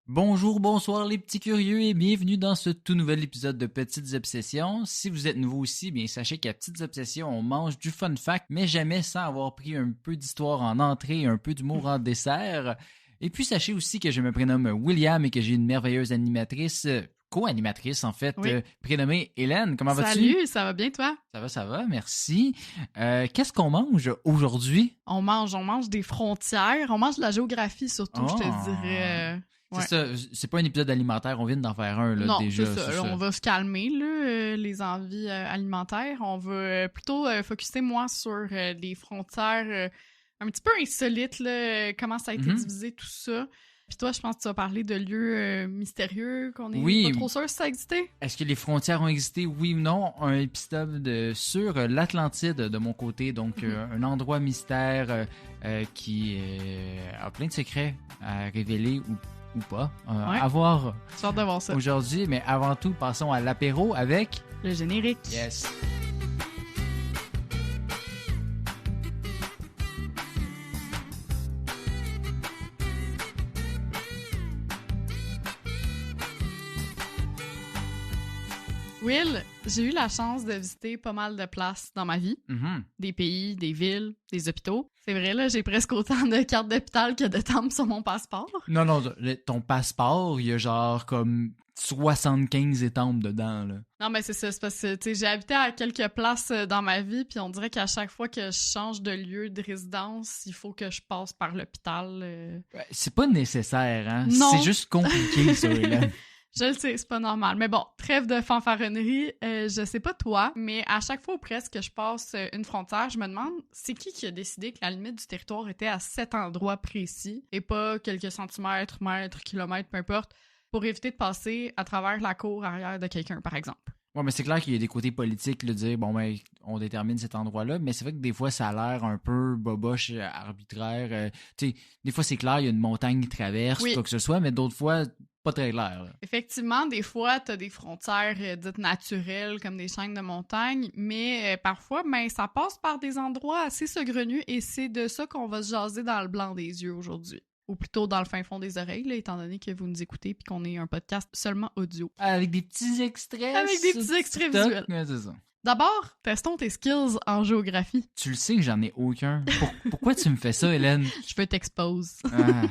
Bonjour, bonsoir les petits curieux et bienvenue dans ce tout nouvel épisode de Petites Obsessions. Si vous êtes nouveau ici, bien sachez qu'à Petites Obsessions, on mange du fun fact, mais jamais sans avoir pris un peu d'histoire en entrée et un peu d'humour en dessert. Et puis sachez aussi que je me prénomme William et que j'ai une merveilleuse animatrice, co-animatrice en fait, Oui. Prénommée Hélène. Comment vas-tu? Salut, ça va bien toi? Ça va, merci. Qu'est-ce qu'on mange aujourd'hui? On mange des frontières, on mange de la géographie surtout, je te dirais. C'est Ouais. ça, c'est pas un épisode alimentaire, on vient d'en faire un là, Non, déjà. c'est ça. Là, on va se calmer, là, les envies alimentaires. On va plutôt focuser, moi, sur les frontières un petit peu insolites, là, comment ça a été divisé, tout ça. Puis toi, je pense que tu vas parler de lieux mystérieux qu'on est pas trop sûr si ça a existé. Est-ce que les frontières ont existé, oui ou non? Un épisode sur l'Atlantide de mon côté, donc un endroit mystère qui a plein de secrets à révéler ou pas. À voir J'ai hâte de voir ça. aujourd'hui, mais avant tout, passons à l'apéro avec... Le générique. Yes! Will, j'ai eu la chance de visiter pas mal de places dans ma vie. Mhm. Des pays, des villes, des hôpitaux. C'est vrai, là, j'ai presque autant de cartes d'hôpital que de tempes sur mon passeport. Non, ton passeport, il y a genre comme 75 étampes dedans, là. Non, mais c'est ça, c'est parce que, tu sais, j'ai habité à quelques places dans ma vie, puis on dirait qu'à chaque fois que je change de lieu de résidence, il faut que je passe par l'hôpital. C'est pas nécessaire, hein? Non. C'est juste compliqué, ça, Hélène. Je le sais, c'est pas normal. Mais bon, trêve de fanfaronnerie, je sais pas toi, mais à chaque fois ou presque que je passe une frontière, je me demande, c'est qui a décidé que la limite du territoire était à cet endroit précis et pas quelques centimètres, mètres, kilomètres, peu importe, pour éviter de passer à travers la cour arrière de quelqu'un, par exemple. Ouais, mais c'est clair qu'il y a des côtés politiques, de dire, bon, ben, on détermine cet endroit-là, mais c'est vrai que des fois, ça a l'air un peu boboche, arbitraire. Tu sais, des fois, c'est clair, il y a une montagne qui traverse, Oui. quoi que ce soit, mais d'autres fois, pas très clair, là. Effectivement, des fois, t'as des frontières dites naturelles, comme des chaînes de montagne, mais parfois, ben, ça passe par des endroits assez saugrenus et c'est de ça qu'on va se jaser dans le blanc des yeux aujourd'hui. Ou plutôt dans le fin fond des oreilles, là, étant donné que vous nous écoutez puis qu'on est un podcast seulement audio. Avec des petits extraits. Avec des sur petits extraits TikTok. visuels. Ouais, c'est ça. D'abord, testons tes skills en géographie. Tu le sais que j'en ai aucun. Pourquoi tu me fais ça, Hélène? Je veux t'expose. Ah.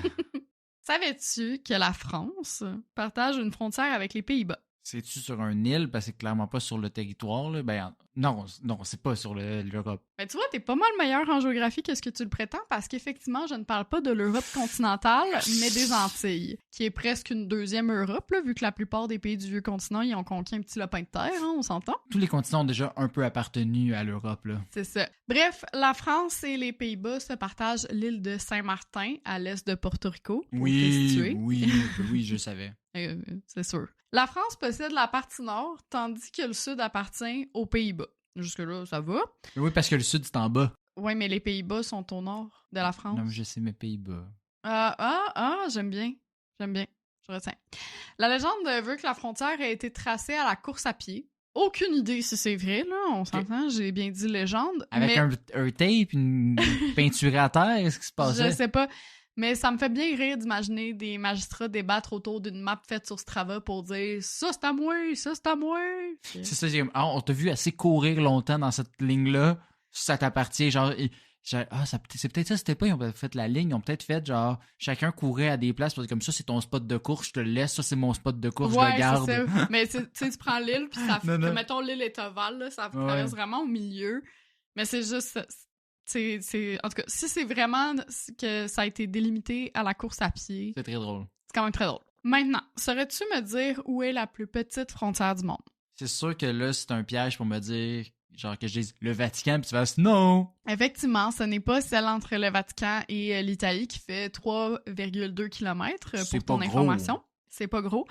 Savais-tu que la France partage une frontière avec les Pays-Bas? C'est-tu sur un île? Parce que c'est clairement pas sur le territoire, là. Ben, non, c'est pas sur l'Europe. Ben, tu vois, t'es pas mal meilleur en géographie que ce que tu le prétends parce qu'effectivement, je ne parle pas de l'Europe continentale, mais des Antilles, qui est presque une deuxième Europe, là, vu que la plupart des pays du vieux continent, ils ont conquis un petit lopin de terre, hein, on s'entend? Tous les continents ont déjà un peu appartenu à l'Europe, là. C'est ça. Bref, la France et les Pays-Bas se partagent l'île de Saint-Martin, à l'est de Porto Rico, pour te situer. Oui, je savais. C'est sûr. La France possède la partie nord, tandis que le sud appartient aux Pays-Bas. Jusque-là, ça va. Oui, parce que le sud, c'est en bas. Ouais, mais les Pays-Bas sont au nord de la France. Non, mais je sais, mes Pays-Bas. J'aime bien. Je retiens. La légende veut que la frontière ait été tracée à la course à pied. Aucune idée si c'est vrai, là. On s'entend, j'ai bien dit légende. Avec mais... un tape, une peinture à terre, qu'est-ce qui se passait? Je sais pas. Mais ça me fait bien rire d'imaginer des magistrats débattre autour d'une map faite sur Strava pour dire « Ça, c'est à moi! Ça, c'est à moi! » C'est ça, on t'a vu assez courir longtemps dans cette ligne-là, ça t'appartient, genre... c'est peut-être ça, c'était pas, ils ont fait la ligne, ils ont peut-être fait, genre, chacun courait à des places, parce que comme ça, c'est ton spot de course, je te le laisse, ça, c'est mon spot de course, je le garde. Ouais, c'est ça. Mais tu sais, tu prends l'île, puis ça fait, Non. mettons, l'île est ovale, là, ça traverse vraiment au milieu, mais c'est juste... en tout cas, si c'est vraiment que ça a été délimité à la course à pied... C'est très drôle. C'est quand même très drôle. Maintenant, saurais-tu me dire où est la plus petite frontière du monde? C'est sûr que là, c'est un piège pour me dire, genre que je dise le Vatican, puis tu fasses non! Effectivement, ce n'est pas celle entre le Vatican et l'Italie qui fait 3,2 km pour ton information. C'est pas gros.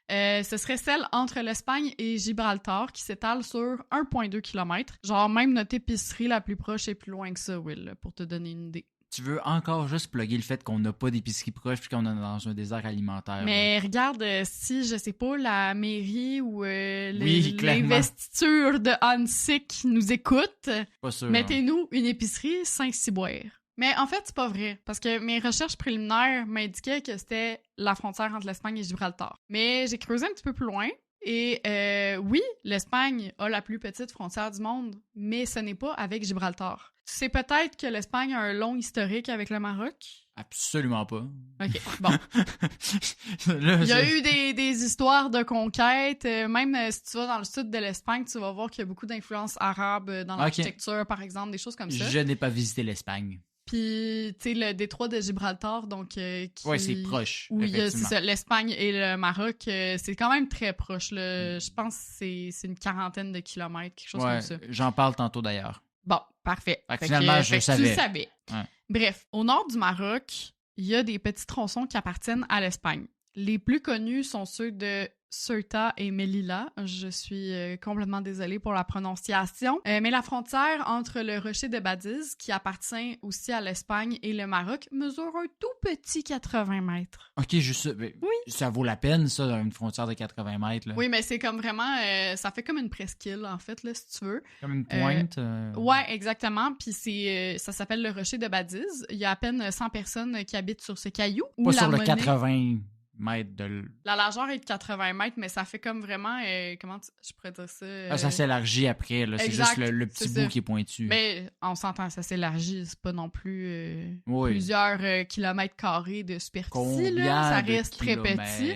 Ce serait celle entre l'Espagne et Gibraltar qui s'étale sur 1,2 km. Genre, même notre épicerie la plus proche est plus loin que ça, Will, pour te donner une idée. Tu veux encore juste plugger le fait qu'on n'a pas d'épicerie proche puis qu'on est dans un désert alimentaire. Mais regarde, si, je sais pas, la mairie ou l'investiture de Hansik nous écoute, pas sûr, mettez-nous une épicerie Saint-Cyboire. Mais en fait, c'est pas vrai, parce que mes recherches préliminaires m'indiquaient que c'était la frontière entre l'Espagne et Gibraltar. Mais j'ai creusé un petit peu plus loin, et oui, l'Espagne a la plus petite frontière du monde, mais ce n'est pas avec Gibraltar. Tu sais peut-être que l'Espagne a un long historique avec le Maroc? Absolument pas. OK, bon. Là, Il y a eu des histoires de conquête. Même si tu vas dans le sud de l'Espagne, tu vas voir qu'il y a beaucoup d'influences arabes dans l'architecture, par exemple, des choses comme ça. Je n'ai pas visité l'Espagne. Puis, tu sais, le détroit de Gibraltar, donc... Oui, c'est proche, Oui, c'est effectivement. ça. L'Espagne et le Maroc, c'est quand même très proche. Je pense que c'est une quarantaine de kilomètres, quelque chose comme ça. J'en parle tantôt, d'ailleurs. Bon, parfait. Finalement, je savais. Tu le savais. Ouais. Bref, au nord du Maroc, il y a des petits tronçons qui appartiennent à l'Espagne. Les plus connus sont ceux de Ceuta et Melilla. Je suis complètement désolée pour la prononciation. Mais la frontière entre le rocher de Badiz, qui appartient aussi à l'Espagne, et le Maroc, mesure un tout petit 80 mètres. OK, juste ça. Oui. Ça vaut la peine, ça, une frontière de 80 mètres. Là. Oui, mais c'est comme vraiment... ça fait comme une presqu'île, en fait, là, si tu veux. Comme une pointe. Ouais, exactement. Puis ça s'appelle le rocher de Badiz. Il y a à peine 100 personnes qui habitent sur ce caillou. Pas sur le 80 mètres de... La largeur est de 80 mètres, mais ça fait comme vraiment... je pourrais dire ça? Ça s'élargit après, là. C'est juste le petit bout qui est pointu. Mais on s'entend, ça s'élargit. C'est pas non plus oui. Plusieurs kilomètres carrés de superficie. Combien là. Ça reste très kilomètres? petit.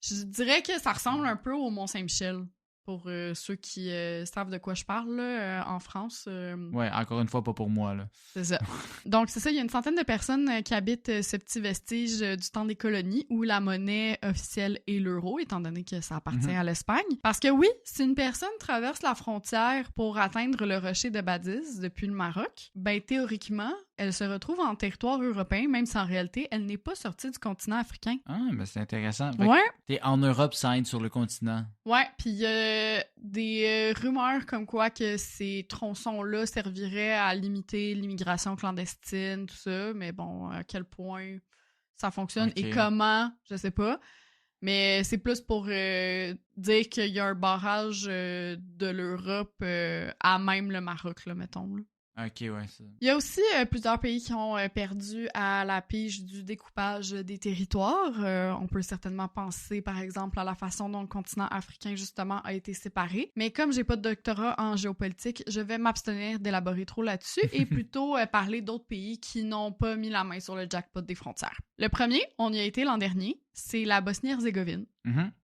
Je dirais que ça ressemble un peu au Mont-Saint-Michel. Pour ceux qui savent de quoi je parle, là, en France. Ouais, encore une fois, pas pour moi, là. C'est ça. Donc, c'est ça, il y a une centaine de personnes qui habitent ce petit vestige du temps des colonies où la monnaie officielle est l'euro, étant donné que ça appartient à l'Espagne. Parce que oui, si une personne traverse la frontière pour atteindre le rocher de Badiz depuis le Maroc, ben théoriquement, elle se retrouve en territoire européen, même si en réalité, elle n'est pas sortie du continent africain. Ah, ben c'est intéressant. Ouais. T'es en Europe sans être sur le continent. Ouais, puis il y a des rumeurs comme quoi que ces tronçons-là serviraient à limiter l'immigration clandestine, tout ça, mais bon, à quel point ça fonctionne et comment, je sais pas. Mais c'est plus pour dire qu'il y a un barrage de l'Europe à même le Maroc, là, mettons. Là. OK, ouais, ça. Il y a aussi plusieurs pays qui ont perdu à la pige du découpage des territoires. On peut certainement penser, par exemple, à la façon dont le continent africain, justement, a été séparé. Mais comme j'ai pas de doctorat en géopolitique, je vais m'abstenir d'élaborer trop là-dessus et plutôt parler d'autres pays qui n'ont pas mis la main sur le jackpot des frontières. Le premier, on y a été l'an dernier, c'est la Bosnie-Herzégovine.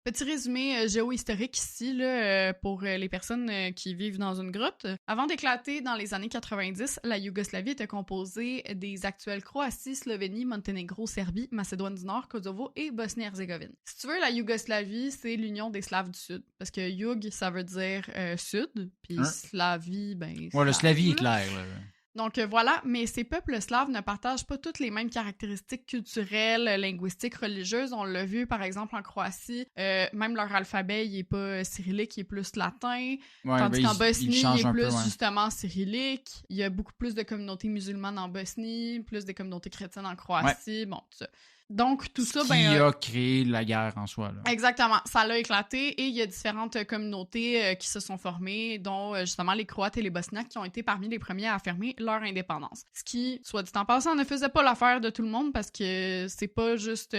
Petit résumé géohistorique ici là, pour les personnes qui vivent dans une grotte. Avant d'éclater dans les années 90, la Yougoslavie était composée des actuelles Croatie, Slovénie, Monténégro, Serbie, Macédoine du Nord, Kosovo et Bosnie-Herzégovine. Si tu veux, la Yougoslavie, c'est l'union des Slaves du Sud. Parce que Youg, ça veut dire sud, puis Slavie, ben... Ouais, le Slavie est clair, là. Donc voilà, mais ces peuples slaves ne partagent pas toutes les mêmes caractéristiques culturelles, linguistiques, religieuses. On l'a vu par exemple en Croatie, même leur alphabet il est pas cyrillique, il est plus latin. Tandis qu'en Bosnie, il est plus justement cyrillique. Il y a beaucoup plus de communautés musulmanes en Bosnie, plus de communautés chrétiennes en Croatie, bon tout ça. Donc, tout ça, qui a créé la guerre en soi. Là. Exactement. Ça l'a éclaté et il y a différentes communautés qui se sont formées, dont justement les Croates et les Bosniaques qui ont été parmi les premiers à affirmer leur indépendance. Ce qui, soit dit en passant, ne faisait pas l'affaire de tout le monde parce que c'est pas juste,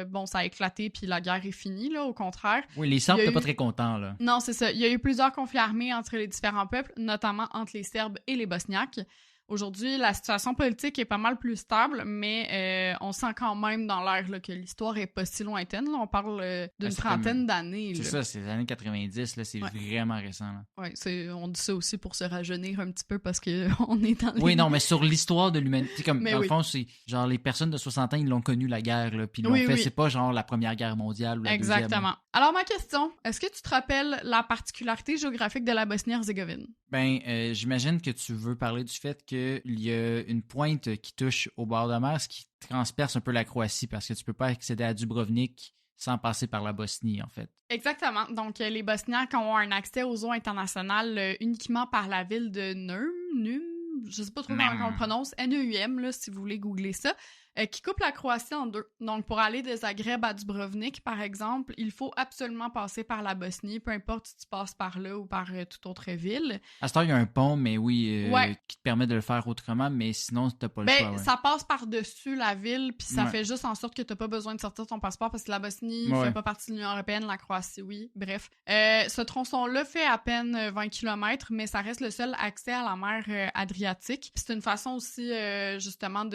bon, ça a éclaté puis la guerre est finie, là, au contraire. Oui, les Serbes n'étaient pas très contents, là. Non, c'est ça. Il y a eu plusieurs conflits armés entre les différents peuples, notamment entre les Serbes et les Bosniaques. Aujourd'hui, la situation politique est pas mal plus stable, mais on sent quand même dans l'air là, que l'histoire est pas si lointaine. Là. On parle d'une trentaine d'années. C'est ça, c'est les années 90, là, c'est vraiment récent. Là. Oui, on dit ça aussi pour se rajeunir un petit peu parce qu'on est dans les... Oui, non, mais sur l'histoire de l'humanité, comme dans le fond, c'est genre les personnes de 60 ans, ils l'ont connu la guerre, là, puis ils l'ont fait, c'est pas genre la Première Guerre mondiale ou la Deuxième. Exactement. Alors ma question, est-ce que tu te rappelles la particularité géographique de la Bosnie-Herzégovine? Ben, j'imagine que tu veux parler du fait qu'il y a une pointe qui touche au bord de mer, ce qui transperce un peu la Croatie, parce que tu peux pas accéder à Dubrovnik sans passer par la Bosnie, en fait. Exactement. Donc, les Bosniaques ont un accès aux eaux internationales uniquement par la ville de Num, je sais pas trop comment on le prononce, Neum, là, si vous voulez googler ça. qui coupe la Croatie en deux. Donc, pour aller de Zagreb à Dubrovnik, par exemple, il faut absolument passer par la Bosnie, peu importe si tu passes par là ou par toute autre ville. À cette heure, il y a un pont, mais oui, Ouais. qui te permet de le faire autrement, mais sinon, t'as pas le choix. Ouais. Ça passe par-dessus la ville, puis ça fait juste en sorte que t'as pas besoin de sortir ton passeport parce que la Bosnie fait pas partie de l'Union européenne, la Croatie, oui. Bref. Ce tronçon-là fait à peine 20 km, mais ça reste le seul accès à la mer Adriatique. Puis c'est une façon aussi, justement,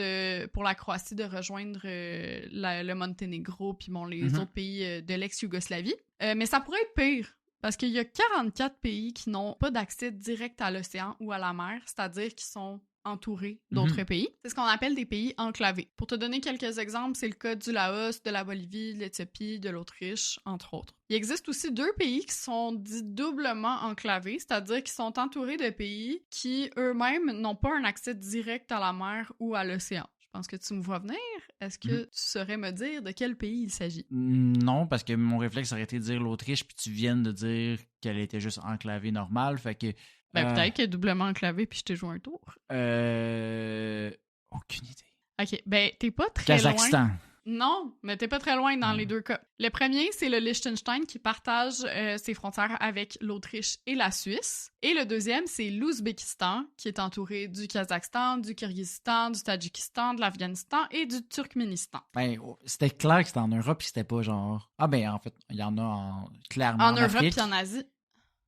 pour la Croatie de rejoindre le Monténégro puis les autres pays de l'ex-Yougoslavie. Mais ça pourrait être pire. Parce qu'il y a 44 pays qui n'ont pas d'accès direct à l'océan ou à la mer, c'est-à-dire qui sont entourés d'autres pays. C'est ce qu'on appelle des pays enclavés. Pour te donner quelques exemples, c'est le cas du Laos, de la Bolivie, de l'Éthiopie, de l'Autriche, entre autres. Il existe aussi 2 pays qui sont dits doublement enclavés, c'est-à-dire qui sont entourés de pays qui eux-mêmes n'ont pas un accès direct à la mer ou à l'océan. Je pense que tu me vois venir. Est-ce que tu saurais me dire de quel pays il s'agit? Non, parce que mon réflexe aurait été de dire l'Autriche, puis tu viens de dire qu'elle était juste enclavée normale, fait que... peut-être qu'elle est doublement enclavée, puis je t'ai joué un tour. Aucune idée. OK, t'es pas très Kazakhstan. loin. Non, mais t'es pas très loin dans les deux cas. Le premier, c'est le Liechtenstein qui partage ses frontières avec l'Autriche et la Suisse. Et le deuxième, c'est l'Ouzbékistan qui est entouré du Kazakhstan, du Kirghizistan, du Tadjikistan, de l'Afghanistan et du Turkménistan. C'était clair que c'était en Europe et c'était pas genre... Ah en fait, il y en a clairement en Europe Afrique. et en Asie.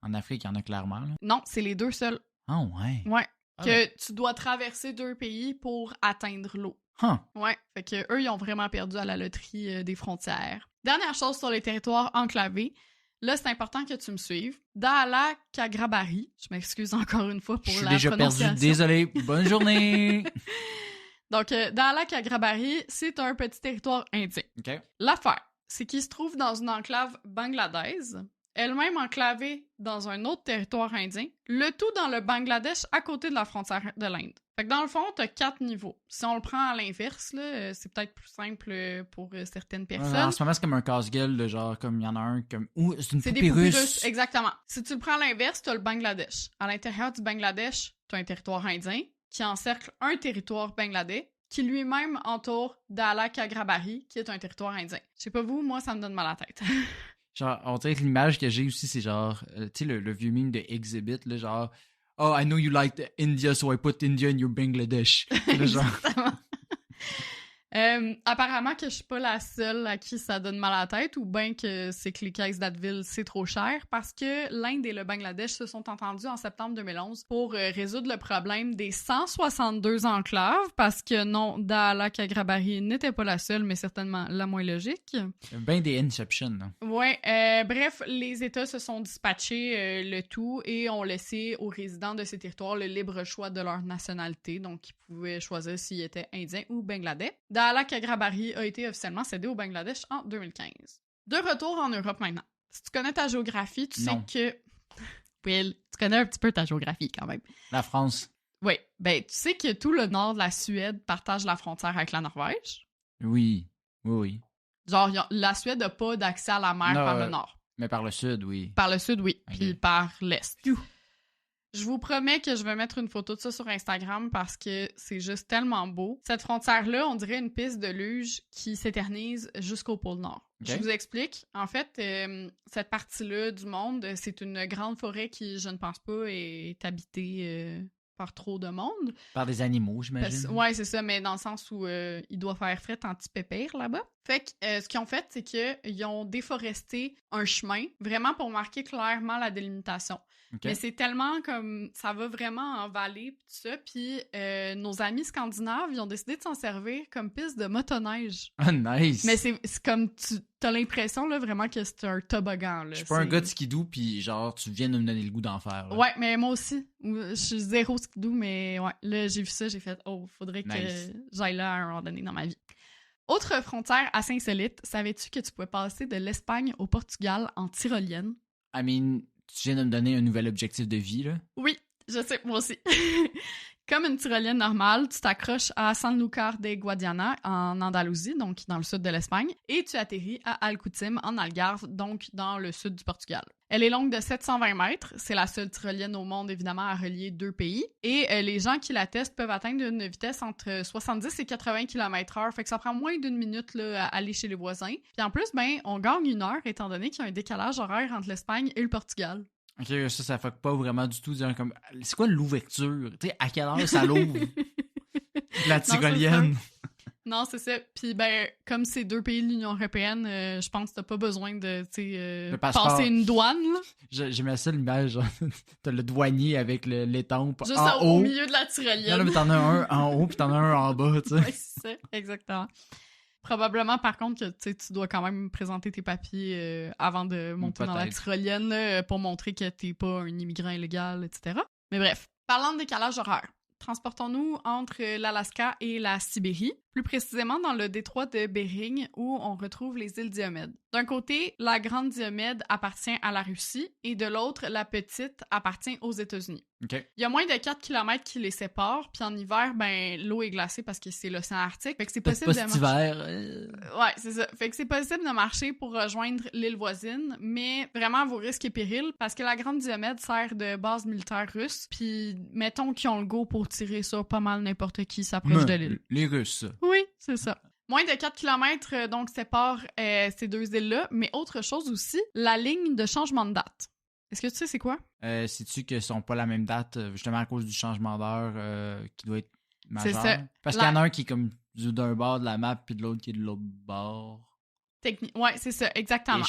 En Afrique, il y en a clairement. Là. Non, c'est les deux seuls. Ah ouais? Ouais. Tu dois traverser 2 pays pour atteindre l'eau. Ouais, fait que eux, ils ont vraiment perdu à la loterie des frontières. Dernière chose sur les territoires enclavés. Là, c'est important que tu me suives. Daala Kagrabari, je m'excuse encore une fois pour la prononciation. Je suis déjà perdu, désolé. Bonne journée! Donc, Daala Kagrabari, c'est un petit territoire indien. Okay. L'affaire, c'est qu'il se trouve dans une enclave bangladaise, elle-même enclavée dans un autre territoire indien, le tout dans le Bangladesh à côté de la frontière de l'Inde. Fait que dans le fond, t'as 4 niveaux. Si on le prend à l'inverse, là, c'est peut-être plus simple pour certaines personnes. En ce moment, c'est comme un casse-gueule de genre, comme il y en a un, comme... Ouh, c'est une poupée des poupées russe. russes, exactement. Si tu le prends à l'inverse, t'as le Bangladesh. À l'intérieur du Bangladesh, t'as un territoire indien qui encercle un territoire bangladais qui lui-même entoure Daala Kagrabari, qui est un territoire indien. Je sais pas vous, moi, ça me donne mal à la tête. Genre, on dirait que l'image que j'ai aussi, c'est genre, tu sais, le vieux meme de Exhibit, là, genre... Oh, I know you like India, so I put India in your Bangladesh. Exactement. Apparemment que je suis pas la seule à qui ça donne mal à la tête ou bien que c'est que les caisses d'Advil, c'est trop cher parce que l'Inde et le Bangladesh se sont entendus en septembre 2011 pour résoudre le problème des 162 enclaves parce que non, Daala Kagrabari n'était pas la seule, mais certainement la moins logique. Ben des Inception. Ouais, bref, les États se sont dispatchés le tout et ont laissé aux résidents de ces territoires le libre choix de leur nationalité, donc ils pouvaient choisir s'ils étaient indiens ou bangladais. Daala Kagrabari a été officiellement cédé au Bangladesh en 2015. De retour en Europe maintenant. Si tu connais ta géographie, tu sais que... Will, tu connais un petit peu ta géographie quand même. La France. Oui, tu sais que tout le nord de la Suède partage la frontière avec la Norvège? Oui. Genre, la Suède n'a pas d'accès à la mer par le nord. Mais par le sud, oui. Par le sud, oui. Okay. Puis par l'est. Je vous promets que je vais mettre une photo de ça sur Instagram parce que c'est juste tellement beau. Cette frontière-là, on dirait une piste de luge qui s'éternise jusqu'au pôle Nord. Okay. Je vous explique. En fait, cette partie-là du monde, c'est une grande forêt qui, je ne pense pas, est habitée par trop de monde. Par des animaux, j'imagine. Ouais, c'est ça, mais dans le sens où il doit faire fret anti-pépère là-bas. Fait que ce qu'ils ont fait, c'est qu'ils ont déforesté un chemin, vraiment pour marquer clairement la délimitation. Okay. Mais c'est tellement comme... Ça va vraiment en vallée, pis tout ça. Puis nos amis scandinaves, ils ont décidé de s'en servir comme piste de motoneige. Ah, nice! Mais c'est comme... T'as l'impression, là, vraiment que c'est un toboggan, là. Je suis pas un gars de skidoo, puis genre, tu viens de me donner le goût d'en faire. Là. Ouais, mais moi aussi. Je suis zéro skidoo, mais ouais. Là, j'ai vu ça, j'ai fait « Oh, faudrait que j'aille là à un moment donné dans ma vie. » Autre frontière assez insolite, savais-tu que tu pouvais passer de l'Espagne au Portugal en tyrolienne? I mean, tu viens de me donner un nouvel objectif de vie, là. Oui, je sais, moi aussi. Comme une tyrolienne normale, tu t'accroches à Sanlúcar de Guadiana, en Andalousie, donc dans le sud de l'Espagne, et tu atterris à Alcutim, en Algarve, donc dans le sud du Portugal. Elle est longue de 720 mètres. C'est la seule tyrolienne au monde, évidemment, à relier 2 pays. Et les gens qui la testent peuvent atteindre une vitesse entre 70 et 80 km/h. Fait que ça prend moins d'1 minute là, à aller chez les voisins. Puis en plus, ben, on gagne 1 heure, étant donné qu'il y a un décalage horaire entre l'Espagne et le Portugal. Ok, ça fuck pas vraiment du tout. Comme, c'est quoi l'ouverture? Tu sais, à quelle heure ça l'ouvre? La tyrolienne. Non, c'est ça. Puis, ben, comme c'est 2 pays de l'Union européenne, je pense que t'as pas besoin de passer une douane. J'aimais ça l'image. Genre, t'as le douanier avec l'étampe juste en haut. Au milieu de la tyrolienne. Non, mais t'en as un en haut puis t'en as un en bas, tu sais. Ouais, c'est ça, exactement. Probablement, par contre, que tu dois quand même présenter tes papiers avant de monter dans la tyrolienne là, pour montrer que t'es pas un immigrant illégal, etc. Mais bref, parlant de décalage horaire. Transportons-nous entre l'Alaska et la Sibérie, plus précisément dans le détroit de Bering où on retrouve les îles Diomède. D'un côté, la grande Diomède appartient à la Russie et de l'autre, la petite appartient aux États-Unis. Okay. Il y a moins de 4 km qui les séparent, puis en hiver, ben l'eau est glacée parce que c'est l'océan Arctique. Fait que c'est possible de marcher. Ouais, c'est ça. Fait que c'est possible de marcher pour rejoindre l'île voisine, mais vraiment à vos risques et périls parce que la grande Diomède sert de base militaire russe, puis mettons qu'ils ont le go pour tirer sur pas mal n'importe qui s'approche de l'île. Les Russes. Oui, c'est ça. Moins de 4 km donc séparent ces 2 îles-là, mais autre chose aussi, la ligne de changement de date. Est-ce que tu sais c'est quoi? Sais-tu qu'ils sont pas la même date, justement à cause du changement d'heure qui doit être majeur? C'est ça. Parce qu'il y en a un qui est comme d'un bord de la map puis de l'autre qui est de l'autre bord. Ouais, c'est ça, exactement.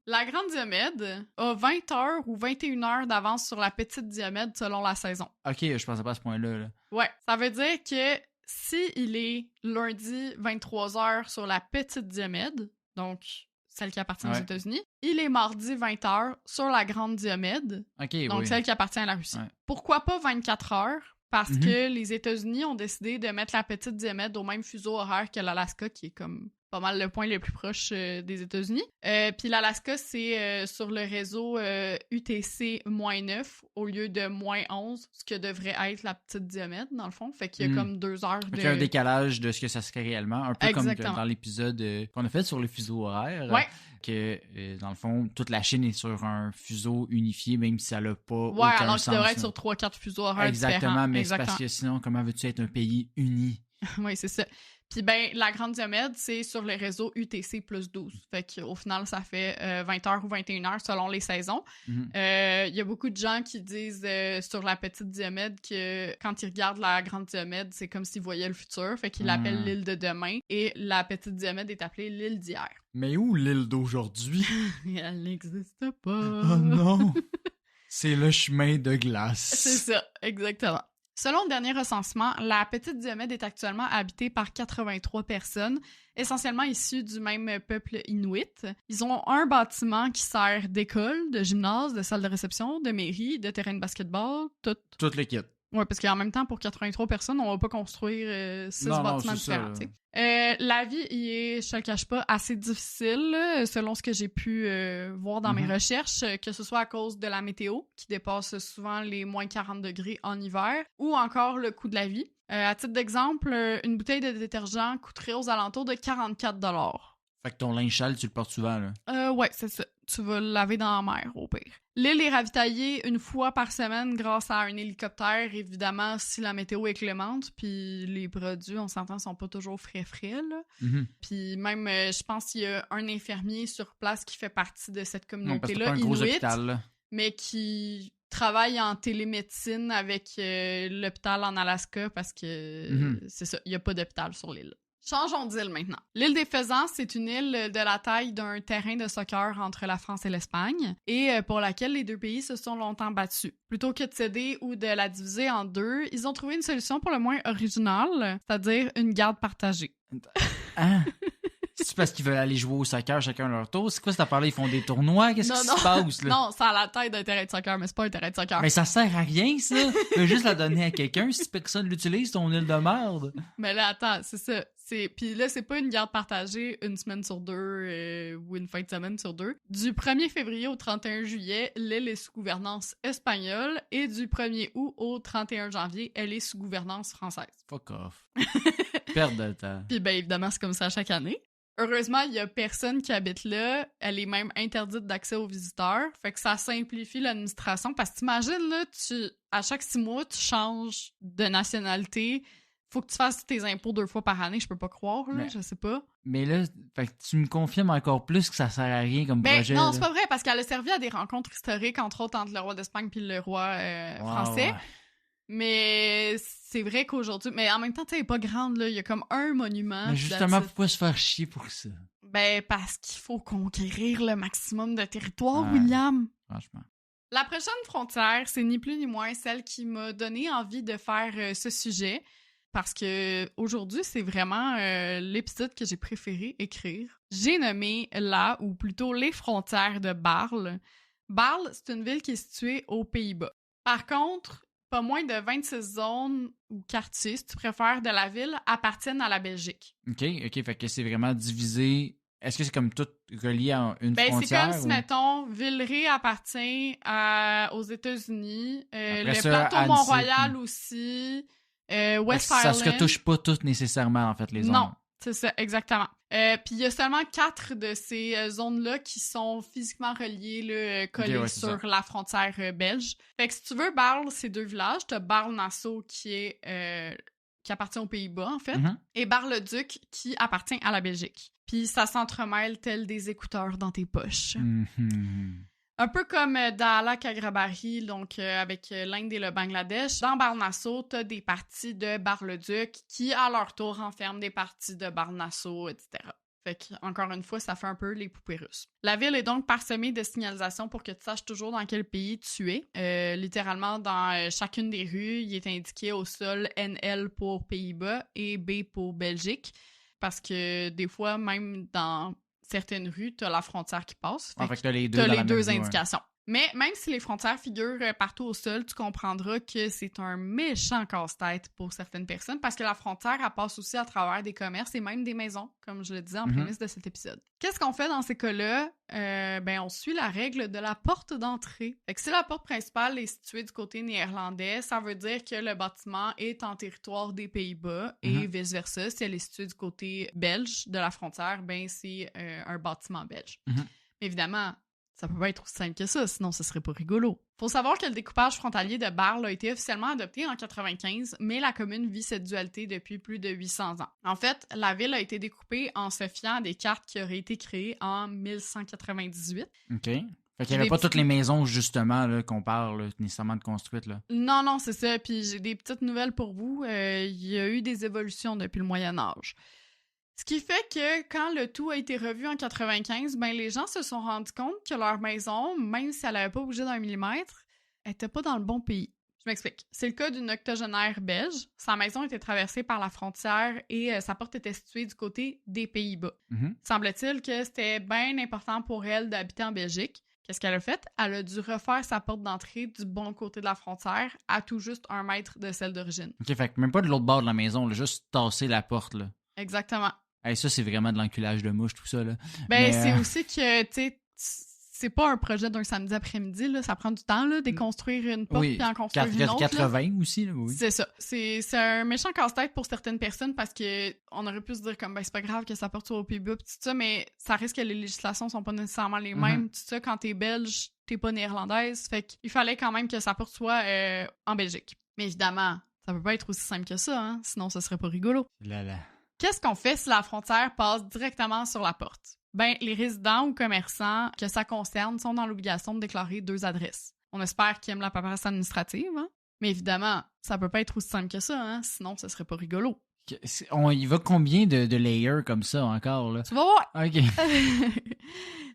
La grande Diomède a 20 heures ou 21 heures d'avance sur la petite Diomède selon la saison. Ok, je pensais pas à ce point-là. Là. Ouais, ça veut dire que si il est lundi 23h sur la petite Diomède, donc celle qui appartient aux États-Unis, il est mardi 20h sur la grande Diomède, donc celle qui appartient à la Russie. Ouais. Pourquoi pas 24 heures? Parce que les États-Unis ont décidé de mettre la petite Diomède au même fuseau horaire que l'Alaska, qui est comme pas mal le point le plus proche des États-Unis. Puis l'Alaska, c'est sur le réseau UTC-9 au lieu de -11, ce que devrait être la petite Diomède, dans le fond. Fait qu'il y a comme 2 heures de... Fait qu'il y a un décalage de ce que ça serait réellement, un peu comme dans l'épisode qu'on a fait sur le fuseau horaire. Ouais. Que, dans le fond, toute la Chine est sur un fuseau unifié, même si ça n'a pas aucun sens. Ouais, alors qu'il devrait être sur 3-4 fuseaux horaires différents. Mais c'est parce que sinon, comment veux-tu être un pays uni? Oui, c'est ça. Puis ben, la grande Diomède, c'est sur le réseau UTC plus 12. Fait qu'au final, ça fait 20h ou 21h selon les saisons. Il y a beaucoup de gens qui disent sur la petite Diomède que quand ils regardent la grande Diomède, c'est comme s'ils voyaient le futur. Fait qu'ils l'appellent l'île de demain. Et la petite Diomède est appelée l'île d'hier. Mais où l'île d'aujourd'hui? Elle n'existe pas. Oh non! C'est le chemin de glace. C'est ça, exactement. Selon le dernier recensement, la petite Diomède est actuellement habitée par 83 personnes, essentiellement issues du même peuple inuit. Ils ont un bâtiment qui sert d'école, de gymnase, de salle de réception, de mairie, de terrain de basketball, tout. Tout le kit. Ouais, parce qu'en même temps, pour 83 personnes, on va pas construire 6 bâtiments différents. La vie y est, je te le cache pas, assez difficile, selon ce que j'ai pu voir dans mes recherches, que ce soit à cause de la météo, qui dépasse souvent les moins 40 degrés en hiver, ou encore le coût de la vie. À titre d'exemple, une bouteille de détergent coûterait aux alentours de 44 $. Fait que ton linge sale, tu le portes souvent, là? Ouais, c'est ça. Tu vas le laver dans la mer, au pire. L'île est ravitaillée 1 fois par semaine grâce à un hélicoptère, évidemment, si la météo est clémente, puis les produits, on s'entend, sont pas toujours frais, là. Puis même, je pense qu'il y a un infirmier sur place qui fait partie de cette communauté-là, Inuit, mais qui travaille en télémédecine avec l'hôpital en Alaska, parce que c'est ça, il y a pas d'hôpital sur l'île. Changeons d'île maintenant. L'île des Faisans, c'est une île de la taille d'un terrain de soccer entre la France et l'Espagne et pour laquelle les 2 pays se sont longtemps battus. Plutôt que de céder ou de la diviser en 2, ils ont trouvé une solution pour le moins originale, c'est-à-dire une garde partagée. Hein? C'est parce qu'ils veulent aller jouer au soccer chacun à leur tour? C'est quoi cette affaire-là? Ils font des tournois? Qu'est-ce qui se passe, là? Non, ça a la tête d'un terrain de soccer, mais c'est pas un terrain de soccer. Mais ça sert à rien, ça! Tu veux juste la donner à quelqu'un si personne l'utilise, ton île de merde. Mais là, attends, c'est ça. Puis là, c'est pas une garde partagée une semaine sur deux ou une fin de semaine sur deux. Du 1er février au 31 juillet, l'île est sous gouvernance espagnole et du 1er août au 31 janvier, elle est sous gouvernance française. Fuck off. Perte de temps. Puis ben évidemment, c'est comme ça chaque année. Heureusement, il y a personne qui habite là. Elle est même interdite d'accès aux visiteurs. Fait que ça simplifie l'administration. Parce que t'imagines, là, à chaque 6 mois, tu changes de nationalité. Faut que tu fasses tes impôts 2 fois par année. Je peux pas croire, là. Je sais pas. Mais là, fait que tu me confirmes encore plus que ça sert à rien comme projet. Non, là. c'est pas vrai. Parce qu'elle a servi à des rencontres historiques, entre autres entre le roi d'Espagne puis le roi français. Ouais. Mais c'est vrai qu'aujourd'hui... Mais en même temps, tu sais, elle est pas grande, là. Il y a comme un monument. Mais justement, pourquoi se faire chier pour ça? Ben, parce qu'il faut conquérir le maximum de territoire, William. Franchement. La prochaine frontière, c'est ni plus ni moins celle qui m'a donné envie de faire ce sujet. Parce que aujourd'hui, c'est vraiment l'épisode que j'ai préféré écrire. J'ai nommé ou plutôt les frontières de Bâle. Bâle, c'est une ville qui est située aux Pays-Bas. Par contre... Pas moins de 26 zones ou quartiers, si tu préfères, de la ville appartiennent à la Belgique. OK, fait que c'est vraiment divisé. Est-ce que c'est comme tout relié à une frontière? C'est comme si, mettons, Villeray appartient aux États-Unis, le plateau Mont-Royal aussi, West Island. Ça se retouche pas toutes nécessairement, en fait, les zones. Non, c'est ça, exactement. Puis il y a seulement 4 de ces zones-là qui sont physiquement reliées, là, collées sur la frontière belge. Fait que si tu veux, Bâle, c'est 2 villages. T'as Bâle-Nassau qui appartient aux Pays-Bas, en fait, et Bar-le-Duc qui appartient à la Belgique. Puis ça s'entremêle tel des écouteurs dans tes poches. Un peu comme Daala-Kagrabari, donc avec l'Inde et le Bangladesh. Dans Bar-Nassau, t'as des parties de Bar-le-Duc qui, à leur tour, renferment des parties de Bar-Nassau, etc. Fait que, encore une fois, ça fait un peu les poupées russes. La ville est donc parsemée de signalisations pour que tu saches toujours dans quel pays tu es. Littéralement, dans chacune des rues, il est indiqué au sol NL pour Pays-Bas et B pour Belgique. Parce que des fois, même dans certaines rues, t'as la frontière qui passe. Fait que t'as les deux indications. Mais même si les frontières figurent partout au sol, tu comprendras que c'est un méchant casse-tête pour certaines personnes parce que la frontière, elle passe aussi à travers des commerces et même des maisons, comme je le disais en prémisse de cet épisode. Qu'est-ce qu'on fait dans ces cas-là? On suit la règle de la porte d'entrée. Fait que si la porte principale est située du côté néerlandais, ça veut dire que le bâtiment est en territoire des Pays-Bas et vice-versa. Si elle est située du côté belge de la frontière, c'est un bâtiment belge. Évidemment, ça peut pas être aussi simple que ça, sinon ce serait pas rigolo. Faut savoir que le découpage frontalier de Bâle a été officiellement adopté en 1995, mais la commune vit cette dualité depuis plus de 800 ans. En fait, la ville a été découpée en se fiant à des cartes qui auraient été créées en 1198. OK. Fait qu'il n'y avait pas toutes les maisons, justement, là, qu'on parle nécessairement de construites, là. Non, c'est ça. Puis j'ai des petites nouvelles pour vous. Il y a eu des évolutions depuis le Moyen-Âge. Ce qui fait que quand le tout a été revu en 95, les gens se sont rendus compte que leur maison, même si elle n'avait pas bougé d'un millimètre, elle était pas dans le bon pays. Je m'explique. C'est le cas d'une octogénaire belge. Sa maison était traversée par la frontière et sa porte était située du côté des Pays-Bas. Semble-t-il que c'était bien important pour elle d'habiter en Belgique. Qu'est-ce qu'elle a fait? Elle a dû refaire sa porte d'entrée du bon côté de la frontière à tout juste 1 mètre de celle d'origine. OK, fait que même pas de l'autre bord de la maison, là, juste tasser la porte, là. Exactement. Hey, ça, c'est vraiment de l'enculage de mouche, tout ça, là. C'est aussi que, tu sais, c'est pas un projet d'un samedi après-midi, là. Ça prend du temps, là, déconstruire une porte puis en construire une autre. 80 aussi, là, oui. C'est ça. C'est un méchant casse-tête pour certaines personnes parce que on aurait pu se dire comme, c'est pas grave que sa porte soit au Pays-Bas pis tout ça, mais ça risque que les législations sont pas nécessairement les mêmes. Tout ça, quand t'es belge, t'es pas néerlandaise. Fait qu'il fallait quand même que sa porte soit en Belgique. Mais évidemment, ça peut pas être aussi simple que ça, hein. Sinon, ça serait pas rigolo. Qu'est-ce qu'on fait si la frontière passe directement sur la porte? Les résidents ou commerçants que ça concerne sont dans l'obligation de déclarer 2 adresses. On espère qu'ils aiment la paperasse administrative, hein? Mais évidemment, ça peut pas être aussi simple que ça, hein? Sinon, ça serait pas rigolo. Il va combien de layers comme ça encore, là? Tu vas voir! OK.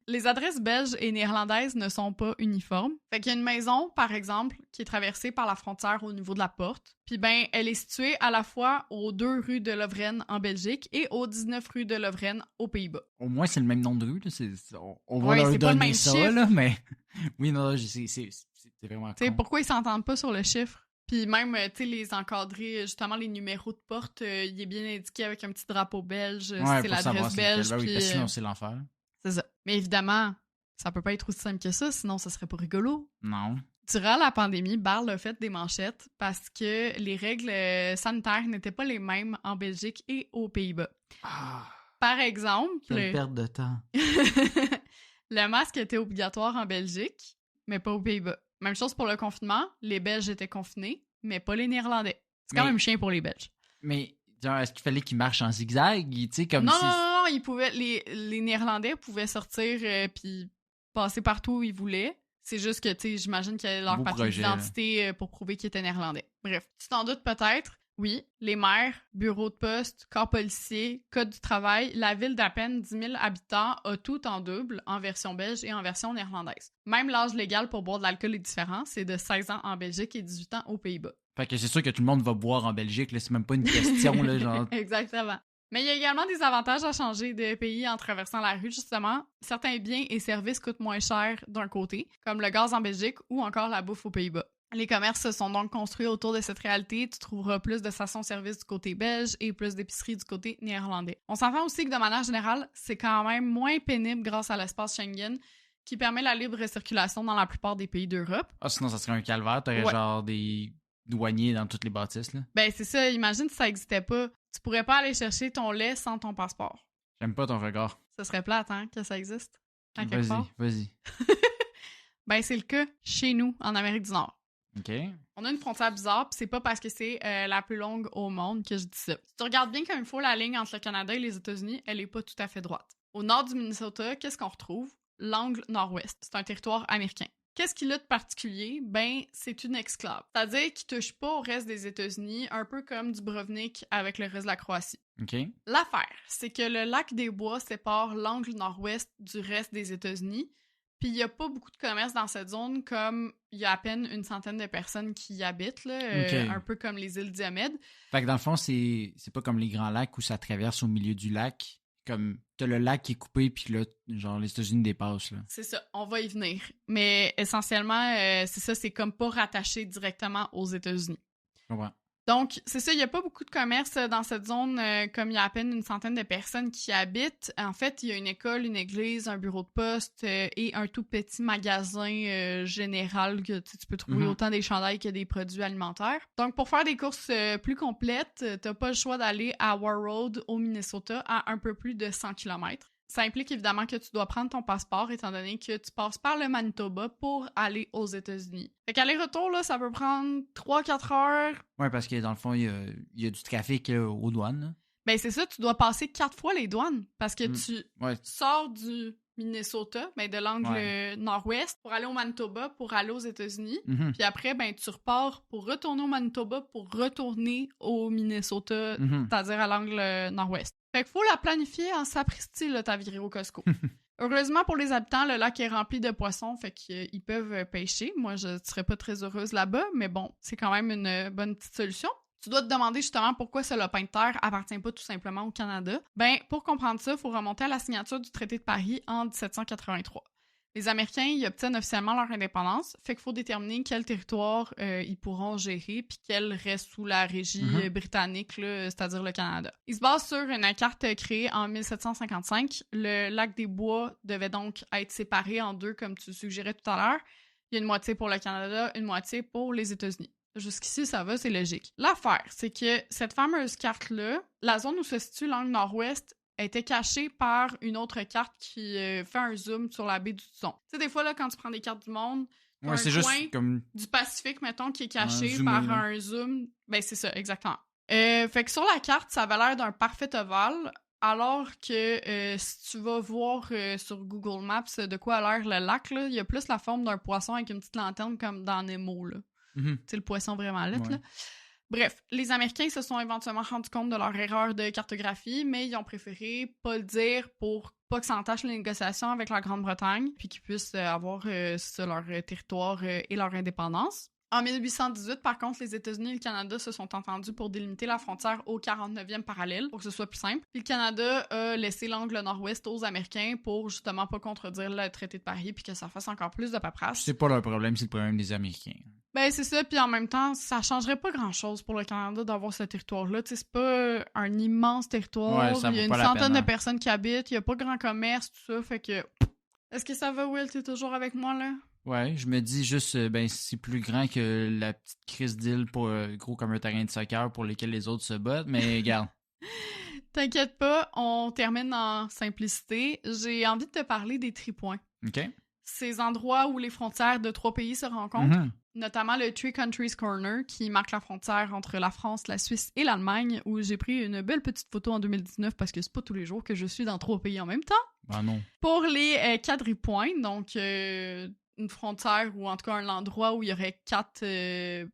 Les adresses belges et néerlandaises ne sont pas uniformes. Fait qu'il y a une maison, par exemple, qui est traversée par la frontière au niveau de la porte. Puis ben, elle est située à la fois aux 2 rues de Lovren en Belgique et aux 19 rues de Lovren aux Pays-Bas. Au moins, c'est le même nom de rue. Là. On va Ouais, leur c'est pas le donner même ça, chiffre. là, mais... Oui, non, c'est vraiment Tu sais, con. pourquoi ils s'entendent pas sur le chiffre? Puis même, tu sais, les encadrés, justement, les numéros de porte, il est bien indiqué avec un petit drapeau belge, Ouais, c'est pour savoir l'adresse c'est belge, lequel. Ben oui, puis parce que sinon, c'est l'enfer. c'est ça. Mais évidemment, ça peut pas être aussi simple que ça, sinon ça serait pas rigolo. Non. Durant la pandémie, Barl a fait des manchettes parce que les règles sanitaires n'étaient pas les mêmes en Belgique et aux Pays-Bas. Ah, Par exemple, quelle perte de temps. le masque était obligatoire en Belgique, mais pas aux Pays-Bas. Même chose pour le confinement, les Belges étaient confinés, mais pas les Néerlandais. C'est quand même chiant pour les Belges. Mais genre, est-ce qu'il fallait qu'ils marchent en zigzag? Tu sais, comme Non, si... non, ils pouvaient, les Néerlandais pouvaient sortir puis passer partout où ils voulaient. C'est juste que, tu sais, j'imagine qu'il y avait leur Beau papier projet, d'identité pour prouver qu'ils étaient néerlandais. Bref, tu t'en doutes peut-être. Oui, les maires, bureaux de poste, corps policier, code du travail, la ville d'à peine 10 000 habitants a tout en double en version belge et en version néerlandaise. Même l'âge légal pour boire de l'alcool est différent, c'est de 16 ans en Belgique et 18 ans aux Pays-Bas. Fait que c'est sûr que tout le monde va boire en Belgique, là, c'est même pas une question, là, genre... Exactement. Mais il y a également des avantages à changer de pays en traversant la rue, justement. Certains biens et services coûtent moins cher d'un côté, comme le gaz en Belgique ou encore la bouffe aux Pays-Bas. Les commerces se sont donc construits autour de cette réalité. Tu trouveras plus de stations-service du côté belge et plus d'épiceries du côté néerlandais. On s'entend aussi que de manière générale, c'est quand même moins pénible grâce à l'espace Schengen qui permet la libre circulation dans la plupart des pays d'Europe. Ah, sinon, ça serait un calvaire. T'aurais genre des douaniers dans toutes les bâtisses, là. Ben, c'est ça. Imagine si ça existait pas. Tu pourrais pas aller chercher ton lait sans ton passeport. J'aime pas ton regard. Ça serait plate, hein, que ça existe. À quelque part. Vas-y. Ben, c'est le cas chez nous, en Amérique du Nord. OK. On a une frontière bizarre, pis c'est pas parce que c'est la plus longue au monde que je dis ça. Si tu regardes bien comme il faut la ligne entre le Canada et les États-Unis, elle est pas tout à fait droite. Au nord du Minnesota, qu'est-ce qu'on retrouve? L'angle nord-ouest. C'est un territoire américain. Qu'est-ce qu'il a de particulier? Ben, c'est une exclave. C'est-à-dire qu'il touche pas au reste des États-Unis, un peu comme Dubrovnik avec le reste de la Croatie. OK. L'affaire, c'est que le lac des Bois sépare l'angle nord-ouest du reste des États-Unis, puis il y a pas beaucoup de commerce dans cette zone, comme il y a à peine une centaine de personnes qui y habitent, là, un peu comme les îles Diomède. Fait que dans le fond, c'est pas comme les grands lacs où ça traverse au milieu du lac. Comme t'as le lac qui est coupé, puis là, genre, les États-Unis dépassent, là. C'est ça, on va y venir. Mais essentiellement, c'est ça, c'est comme pas rattaché directement aux États-Unis. Je comprends. Donc, c'est ça, il n'y a pas beaucoup de commerce dans cette zone, comme il y a à peine une centaine de personnes qui y habitent. En fait, il y a une école, une église, un bureau de poste et un tout petit magasin général que tu peux trouver autant des chandails que des produits alimentaires. Donc, pour faire des courses plus complètes, t'as pas le choix d'aller à Warroad, au Minnesota, à un peu plus de 100 km. Ça implique évidemment que tu dois prendre ton passeport étant donné que tu passes par le Manitoba pour aller aux États-Unis. Fait qu'aller-retour, là, ça peut prendre 3-4 heures. Ouais, parce que dans le fond, il y a du trafic aux douanes, là. Ben c'est ça, tu dois passer 4 fois les douanes parce que tu sors du Minnesota, ben de l'angle nord-ouest pour aller au Manitoba, pour aller aux États-Unis. Puis après, ben tu repars pour retourner au Manitoba, pour retourner au Minnesota, c'est-à-dire à l'angle nord-ouest. Fait qu'il faut la planifier en sapristi, là, ta virée au Costco. Heureusement pour les habitants, le lac est rempli de poissons, fait qu'ils peuvent pêcher. Moi, je serais pas très heureuse là-bas, mais bon, c'est quand même une bonne petite solution. Tu dois te demander justement pourquoi ce lopin de terre appartient pas tout simplement au Canada. Ben, pour comprendre ça, il faut remonter à la signature du traité de Paris en 1783. Les Américains y obtiennent officiellement leur indépendance, fait qu'il faut déterminer quel territoire ils pourront gérer puis quel reste sous la régie britannique, là, c'est-à-dire le Canada. Ils se basent sur une carte créée en 1755. Le lac des Bois devait donc être séparé en deux, comme tu suggérais tout à l'heure. Il y a une moitié pour le Canada, une moitié pour les États-Unis. Jusqu'ici, ça va, c'est logique. L'affaire, c'est que cette fameuse carte-là, la zone où se situe l'angle nord-ouest, était cachée par une autre carte qui fait un zoom sur la baie du Son. Tu sais, des fois, là, quand tu prends des cartes du monde, ouais, c'est juste comme du Pacifique, mettons, qui est caché par un zoom. Ben, c'est ça, exactement. Fait que sur la carte, ça avait l'air d'un parfait ovale, alors que si tu vas voir sur Google Maps de quoi a l'air le lac, là, il y a plus la forme d'un poisson avec une petite lanterne comme dans Nemo, là. Tu sais, le poisson vraiment lettre, là. Bref, les Américains se sont éventuellement rendus compte de leur erreur de cartographie, mais ils ont préféré pas le dire pour pas que ça entache les négociations avec la Grande-Bretagne, puis qu'ils puissent avoir sur leur territoire et leur indépendance. En 1818, par contre, les États-Unis et le Canada se sont entendus pour délimiter la frontière au 49e parallèle, pour que ce soit plus simple. Puis le Canada a laissé l'angle nord-ouest aux Américains pour justement pas contredire le traité de Paris puis que ça fasse encore plus de paperasse. C'est pas leur problème, c'est le problème des Américains. Ben c'est ça, puis en même temps, ça changerait pas grand-chose pour le Canada d'avoir ce territoire-là. Tu sais, c'est pas un immense territoire, ça il y a vaut une pas la centaine peine, de personnes qui habitent, il y a pas grand commerce, tout ça, fait que... Est-ce que ça va, Will? T'es toujours avec moi, là? Ouais, je me dis juste, ben c'est plus grand que la petite crise d'île pour gros comme un terrain de soccer pour lesquels les autres se battent, mais regarde. T'inquiète pas, on termine en simplicité. J'ai envie de te parler des tripoints. OK? Ces endroits où les frontières de 3 pays se rencontrent, Mhm. notamment le Three Countries Corner qui marque la frontière entre la France, la Suisse et l'Allemagne, où j'ai pris une belle petite photo en 2019 parce que c'est pas tous les jours que je suis dans 3 pays en même temps. Ben non. Pour les quadripoints, donc une frontière ou en tout cas un endroit où il y aurait 4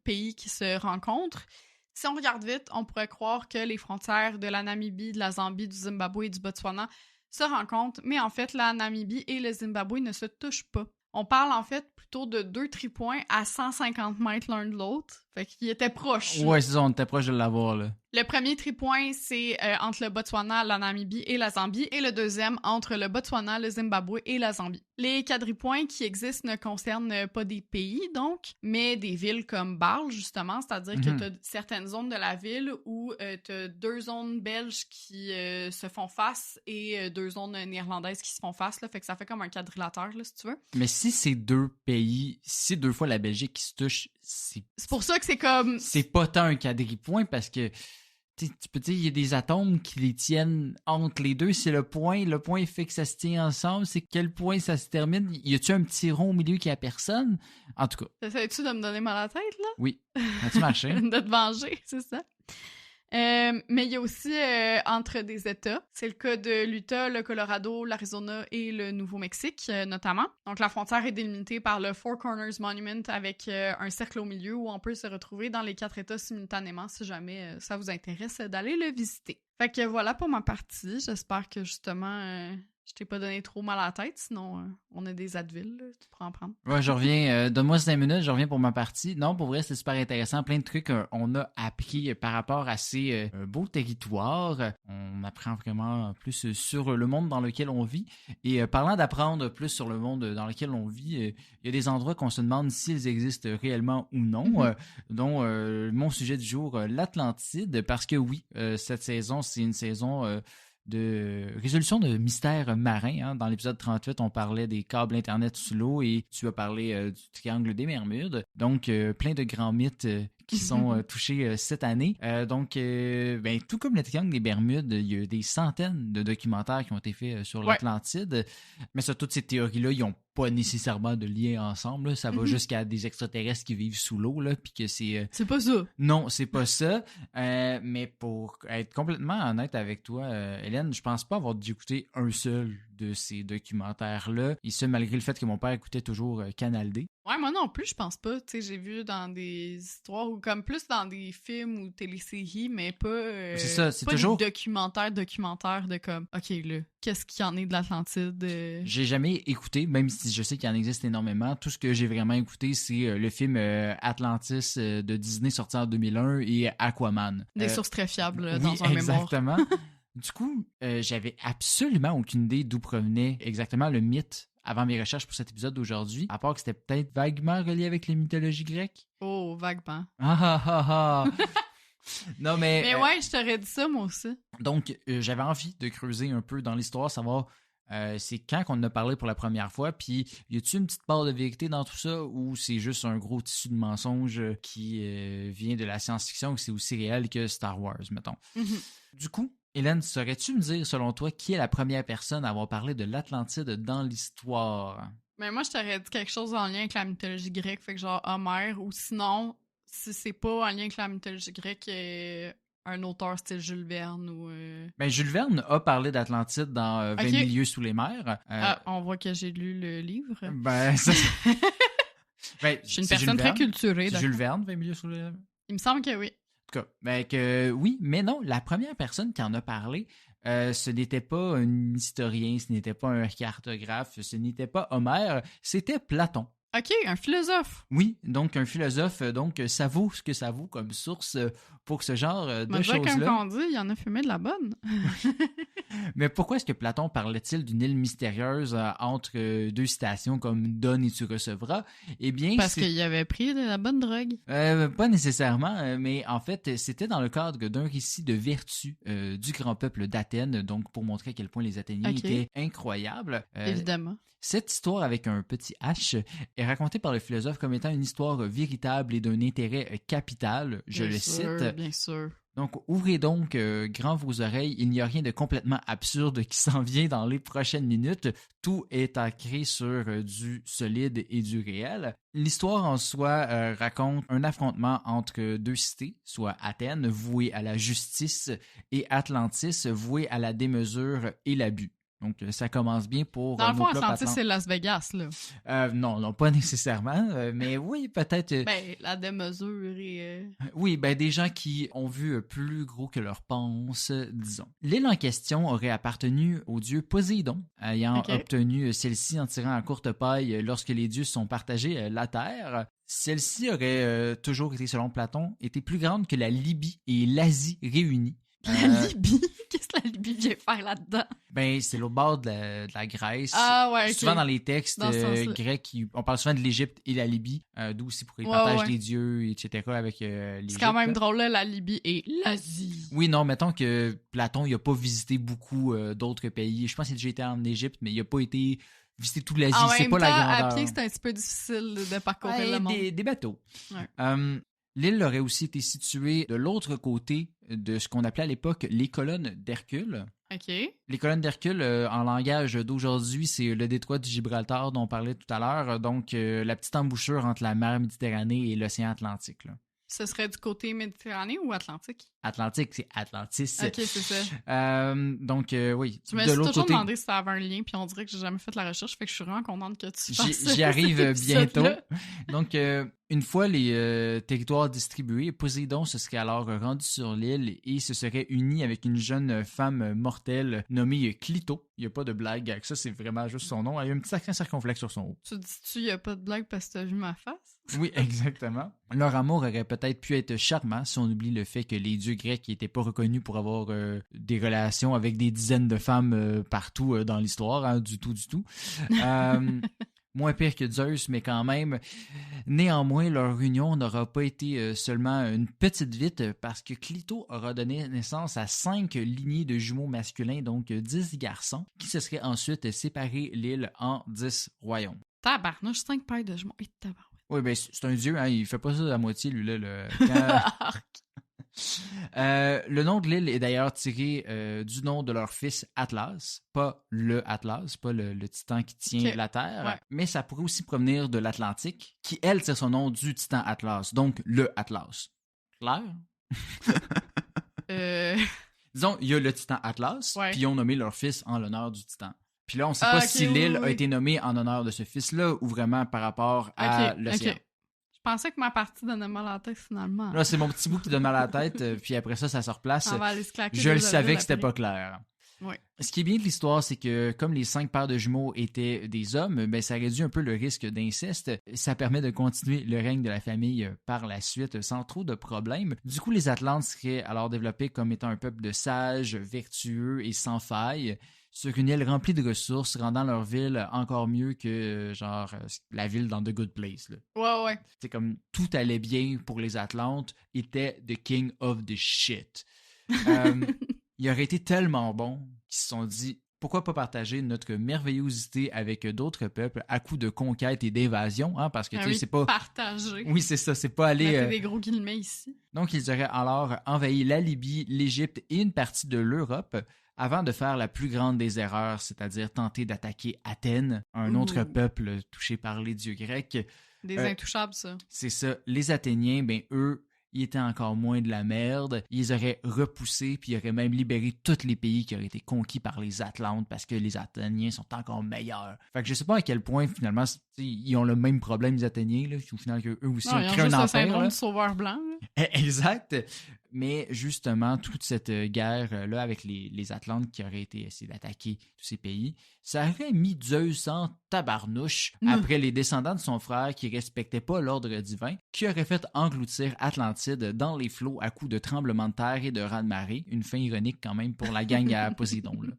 pays qui se rencontrent. Si on regarde vite, on pourrait croire que les frontières de la Namibie, de la Zambie, du Zimbabwe et du Botswana se rencontrent, mais en fait, la Namibie et le Zimbabwe ne se touchent pas. On parle en fait plutôt de 2 tripoints à 150 mètres l'un de l'autre. Fait qu'ils étaient proches. Ouais, c'est ça, on était proche de l'avoir, là. Le premier tripoint, c'est entre le Botswana, la Namibie et la Zambie, et le deuxième entre le Botswana, le Zimbabwe et la Zambie. Les quadripoints qui existent ne concernent pas des pays, donc, mais des villes comme Bâle, justement, c'est-à-dire que tu as certaines zones de la ville où tu as 2 zones belges qui se font face et 2 zones néerlandaises qui se font face, là, fait que ça fait comme un quadrilatère, là, si tu veux. Mais si c'est 2 pays, si c'est 2 fois la Belgique qui se touche, c'est pour ça que c'est comme... C'est pas tant un quadripoint parce que tu peux dire, il y a des atomes qui les tiennent entre les deux. C'est le point fait que ça se tient ensemble. C'est quel point ça se termine. Y a-tu un petit rond au milieu qui a personne? En tout cas. T'essayes-tu de me donner mal à la tête, là? Oui. As-tu marché? De te venger, c'est ça. Mais il y a aussi entre des États. C'est le cas de l'Utah, le Colorado, l'Arizona et le Nouveau-Mexique, notamment. Donc, la frontière est délimitée par le Four Corners Monument avec un cercle au milieu où on peut se retrouver dans les 4 États simultanément si jamais ça vous intéresse d'aller le visiter. Fait que voilà pour ma partie. J'espère que justement... je t'ai pas donné trop mal à la tête, sinon on a des Advil, là, tu pourras en prendre. Ouais, je reviens. Donne-moi 5 minutes, je reviens pour ma partie. Non, pour vrai, c'est super intéressant. Plein de trucs on a appris par rapport à ces beaux territoires. On apprend vraiment plus sur le monde dans lequel on vit. Et parlant d'apprendre plus sur le monde dans lequel on vit, il y a des endroits qu'on se demande s'ils existent réellement ou non, dont mon sujet du jour, l'Atlantide, parce que oui, cette saison, c'est une saison... de résolution de mystères marins. Hein. Dans l'épisode 38, on parlait des câbles Internet sous l'eau et tu as parlé du triangle des Bermudes. Donc, plein de grands mythes qui sont touchés cette année. Donc, tout comme le triangle des Bermudes, il y a des centaines de documentaires qui ont été faits sur l'Atlantide. Mais ça, toutes ces théories-là, ils n'ont pas nécessairement de lien ensemble. Là. Ça va jusqu'à des extraterrestres qui vivent sous l'eau, là, puis que c'est... C'est pas ça. Non, c'est pas ça. Mais pour être complètement honnête avec toi, Hélène, je pense pas avoir dû écouter un seul de ces documentaires-là. Et ça, malgré le fait que mon père écoutait toujours Canal D. Ouais, moi non plus, je pense pas. Tu sais, j'ai vu dans des histoires ou comme plus dans des films ou téléséries, mais pas. C'est ça, c'est pas toujours. Des documentaires de comme, OK, là, qu'est-ce qu'il y en est de l'Atlantide? J'ai jamais écouté, même si je sais qu'il en existe énormément. Tout ce que j'ai vraiment écouté, c'est le film Atlantis de Disney sorti en 2001 et Aquaman. Des sources très fiables oui, dans un mémoire. Exactement. Du coup, j'avais absolument aucune idée d'où provenait exactement le mythe avant mes recherches pour cet épisode d'aujourd'hui, à part que c'était peut-être vaguement relié avec les mythologies grecques. Oh, vaguement. Non, mais... Mais ouais, je t'aurais dit ça, moi aussi. Donc, j'avais envie de creuser un peu dans l'histoire, savoir c'est quand qu'on en a parlé pour la première fois, puis y a-t-il une petite part de vérité dans tout ça, ou c'est juste un gros tissu de mensonges qui vient de la science-fiction, que c'est aussi réel que Star Wars, mettons. Du coup, Hélène, saurais-tu me dire, selon toi, qui est la première personne à avoir parlé de l'Atlantide dans l'histoire? Mais moi, je t'aurais dit quelque chose en lien avec la mythologie grecque, fait que genre Homère, ou sinon, si c'est pas en lien avec la mythologie grecque, un auteur style Jules Verne ou... Ben, Jules Verne a parlé d'Atlantide dans 20 milieux sous les mers. On voit que j'ai lu le livre. Ben, ça... je suis une personne très culturée. C'est Jules Verne, 20 milieux sous les mers? Il me semble que oui. En tout cas, oui, mais non, la première personne qui en a parlé, Ce n'était pas un historien, ce n'était pas un cartographe, ce n'était pas Homère, c'était Platon. OK, un philosophe. Oui, donc un philosophe, donc ça vaut ce que ça vaut comme source pour ce genre de choses-là. Comme on dit, il en a fumé de la bonne. Mais pourquoi est-ce que Platon parlait-il d'une île mystérieuse entre deux citations comme « donne et tu recevras » ? Eh bien, parce qu'il avait pris de la bonne drogue. Pas nécessairement, mais en fait, c'était dans le cadre d'un récit de vertu du grand peuple d'Athènes, donc pour montrer à quel point les Athéniens étaient incroyables. Évidemment. Cette histoire avec un petit H est racontée par le philosophe comme étant une histoire véritable et d'un intérêt capital, je le cite. Bien sûr. Donc, ouvrez donc grand vos oreilles, il n'y a rien de complètement absurde qui s'en vient dans les prochaines minutes. Tout est ancré sur du solide et du réel. L'histoire en soi raconte un affrontement entre deux cités, soit Athènes, vouée à la justice, et Atlantis, vouée à la démesure et l'abus. Donc, ça commence bien pour... Dans le fond, Atlantis, c'est Las Vegas, là. Non, pas nécessairement, mais oui, peut-être... la démesure et... Oui, des gens qui ont vu plus gros que leur panse, disons. L'île en question aurait appartenu au dieu Poséidon, ayant obtenu celle-ci en tirant à courte paille lorsque les dieux se sont partagés la terre. Celle-ci aurait toujours été, selon Platon, été plus grande que la Libye et l'Asie réunies. La Libye? Qu'est-ce que la Libye vient faire là-dedans? C'est l'autre bord de la Grèce. Ah ouais, souvent dans les textes grecs, on parle souvent de l'Égypte et la Libye, d'où aussi pour les partages des dieux, etc. avec l'Égypte. C'est quand même drôle, là, la Libye et l'Asie. Oui, non, mettons que Platon, il n'a pas visité beaucoup d'autres pays. Je pense qu'il a déjà été en Égypte, mais il n'a pas été visiter toute l'Asie. C'est pas la grandeur. À pied, c'est un petit peu difficile de parcourir le monde. Des bateaux. Ouais. L'île aurait aussi été située de l'autre côté de ce qu'on appelait à l'époque les colonnes d'Hercule. OK. Les colonnes d'Hercule, en langage d'aujourd'hui, c'est le détroit du Gibraltar dont on parlait tout à l'heure, donc la petite embouchure entre la mer Méditerranée et l'océan Atlantique. Là. Ce serait du côté méditerranéen ou Atlantique? Atlantique, c'est Atlantis. OK, c'est ça. Donc, oui. Je me suis toujours demandé si ça avait un lien, puis on dirait que j'ai jamais fait la recherche, fait que je suis vraiment contente que tu fasses ça. J'y arrive bientôt. Donc, une fois les territoires distribués, Poséidon se serait alors rendu sur l'île et se serait uni avec une jeune femme mortelle nommée Clito. Il n'y a pas de blague avec ça, c'est vraiment juste son nom. Il y a un petit accent circonflexe sur son haut. Tu dis-tu, il n'y a pas de blague parce que tu as vu ma face? Oui, exactement. Leur amour aurait peut-être pu être charmant si on oublie le fait que les dieux grecs n'étaient pas reconnus pour avoir des relations avec des dizaines de femmes partout dans l'histoire, du tout. Moins pire que Zeus, mais quand même. Néanmoins, leur union n'aura pas été seulement une petite vite parce que Clito aura donné naissance à 5 lignées de jumeaux masculins, donc 10 garçons, qui se seraient ensuite séparé l'île en 10 royaumes. Tabarnouche, 5 paires de jumeaux. Oui, c'est un dieu, hein, il fait pas ça à moitié, lui-là. Le nom de l'île est d'ailleurs tiré du nom de leur fils Atlas, pas le Atlas, pas le titan qui tient la Terre, mais ça pourrait aussi provenir de l'Atlantique, qui elle tire son nom du titan Atlas, donc le Atlas. Clair? Disons, il y a le titan Atlas, puis ils ont nommé leur fils en l'honneur du titan. Puis là, on ne sait pas si l'île a été nommée en honneur de ce fils-là ou vraiment par rapport à l'océan. Je pensais que ma partie donnait mal à la tête finalement. Là, c'est mon petit bout qui donne mal à la tête, puis après ça se replace. On va aller se claquer. Je le savais que c'était pas clair. Oui. Ce qui est bien de l'histoire, c'est que comme les 5 paires de jumeaux étaient des hommes, ça réduit un peu le risque d'inceste. Ça permet de continuer le règne de la famille par la suite sans trop de problèmes. Du coup, les Atlantes seraient alors développés comme étant un peuple de sages, vertueux et sans faille, sur une île remplie de ressources, rendant leur ville encore mieux que la ville dans The Good Place. Là. Ouais. C'est comme tout allait bien pour les Atlantes, étaient the king of the shit. Il aurait été tellement bon qu'ils se sont dit pourquoi pas partager notre merveillosité avec d'autres peuples à coup de conquête et d'évasion, hein, parce que c'est pas partager. Oui, c'est ça, c'est pas aller mettez des gros guillemets ici. Donc ils auraient alors envahi la Libye, l'Égypte et une partie de l'Europe avant de faire la plus grande des erreurs, c'est-à-dire tenter d'attaquer Athènes, un autre peuple touché par les dieux grecs. Des intouchables, ça. C'est ça. Les Athéniens, eux, ils étaient encore moins de la merde. Ils auraient repoussé, puis ils auraient même libéré tous les pays qui auraient été conquis par les Atlantes parce que les Athéniens sont encore meilleurs. Fait que je sais pas à quel point, finalement, ils ont le même problème, les Athéniens, là, au final, qu'eux aussi ont créé un empire. C'est le syndrome du sauveur blanc. Là. Exact. Mais justement, toute cette guerre-là avec les Atlantes qui auraient essayé d'attaquer tous ces pays, ça aurait mis Zeus en tabarnouche après les descendants de son frère qui respectaient pas l'ordre divin, qui auraient fait engloutir Atlantide dans les flots à coups de tremblements de terre et de raz-de-marée. Une fin ironique quand même pour la gang à Poséidon, là.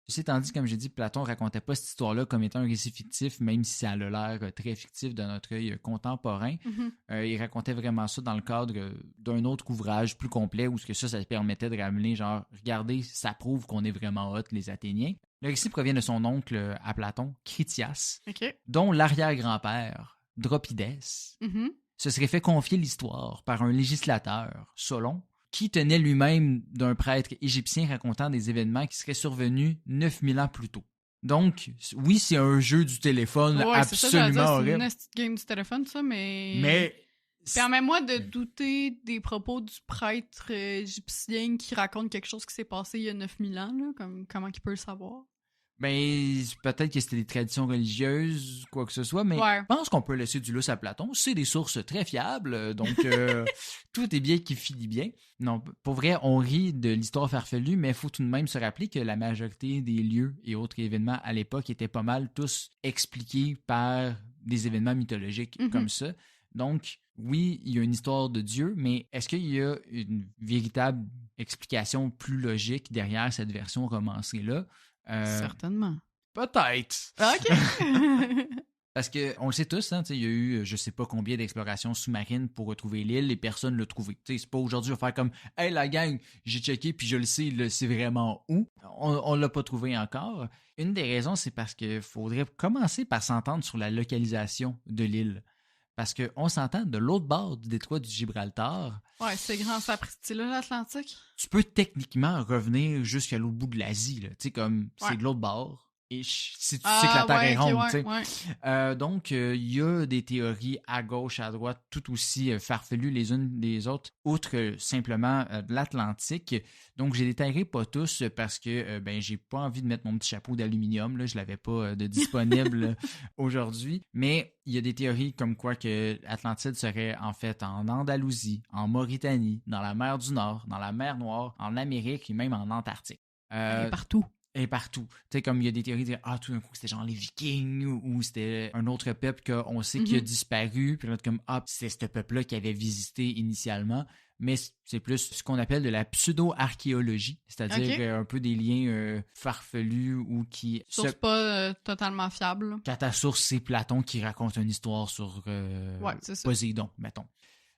Ceci étant dit, comme j'ai dit, Platon racontait pas cette histoire-là comme étant un récit fictif, même si ça a l'air très fictif de notre œil contemporain. Il racontait vraiment ça dans le cadre d'un autre ouvrage plus complet où ça permettait de ramener, genre, regardez, ça prouve qu'on est vraiment hot, les Athéniens. Le récit provient de son oncle à Platon, Critias, dont l'arrière-grand-père, Dropides, se serait fait confier l'histoire par un législateur, Solon, qui tenait lui-même d'un prêtre égyptien racontant des événements qui seraient survenus 9000 ans plus tôt. Donc, oui, c'est un jeu du téléphone absolument horrible. C'est une game du téléphone, ça, mais... Permets-moi de douter des propos du prêtre égyptien qui raconte quelque chose qui s'est passé il y a 9000 ans, là, comment il peut le savoir? Ben, peut-être que c'était des traditions religieuses, quoi que ce soit, mais je pense qu'on peut laisser du lousse à Platon. C'est des sources très fiables, donc tout est bien qui finit bien. Non, pour vrai, on rit de l'histoire farfelue, mais il faut tout de même se rappeler que la majorité des lieux et autres événements à l'époque étaient pas mal tous expliqués par des événements mythologiques comme ça. Donc, oui, il y a une histoire de Dieu, mais est-ce qu'il y a une véritable explication plus logique derrière cette version romancée-là? Certainement. Peut-être. OK. Parce qu'on le sait tous, hein, il y a eu je sais pas combien d'explorations sous-marines pour retrouver l'île et personne l'a trouvé. C'est pas aujourd'hui on va faire comme « Hey la gang, j'ai checké puis je le sais, c'est vraiment où? » On l'a pas trouvé encore. Une des raisons, c'est parce qu'il faudrait commencer par s'entendre sur la localisation de l'île. Parce qu'on s'entend de l'autre bord du détroit du Gibraltar. Ouais, c'est grand sapristi-là, l'Atlantique. Tu peux techniquement revenir jusqu'à l'autre bout de l'Asie, là. Tu sais, comme c'est de l'autre bord. Et si tu sais que la Terre est ronde, tu sais. Donc, il y a des théories à gauche, à droite, tout aussi farfelues les unes des autres, outre simplement de l'Atlantique. Donc, j'ai détaillé pas tous parce que j'ai pas envie de mettre mon petit chapeau d'aluminium, là, je l'avais pas de disponible aujourd'hui. Mais il y a des théories comme quoi que l'Atlantide serait en fait en Andalousie, en Mauritanie, dans la mer du Nord, dans la mer Noire, en Amérique et même en Antarctique. Partout. Et partout. Tu sais, comme il y a des théories de tout d'un coup, c'était genre les Vikings ou c'était un autre peuple qu'on sait qui a disparu. Puis là, comme, c'est ce peuple-là qui avait visité initialement. Mais c'est plus ce qu'on appelle de la pseudo-archéologie, c'est-à-dire un peu des liens farfelus ou qui... Source pas totalement fiable. Qu'à ta source, c'est Platon qui raconte une histoire sur Poséidon, mettons.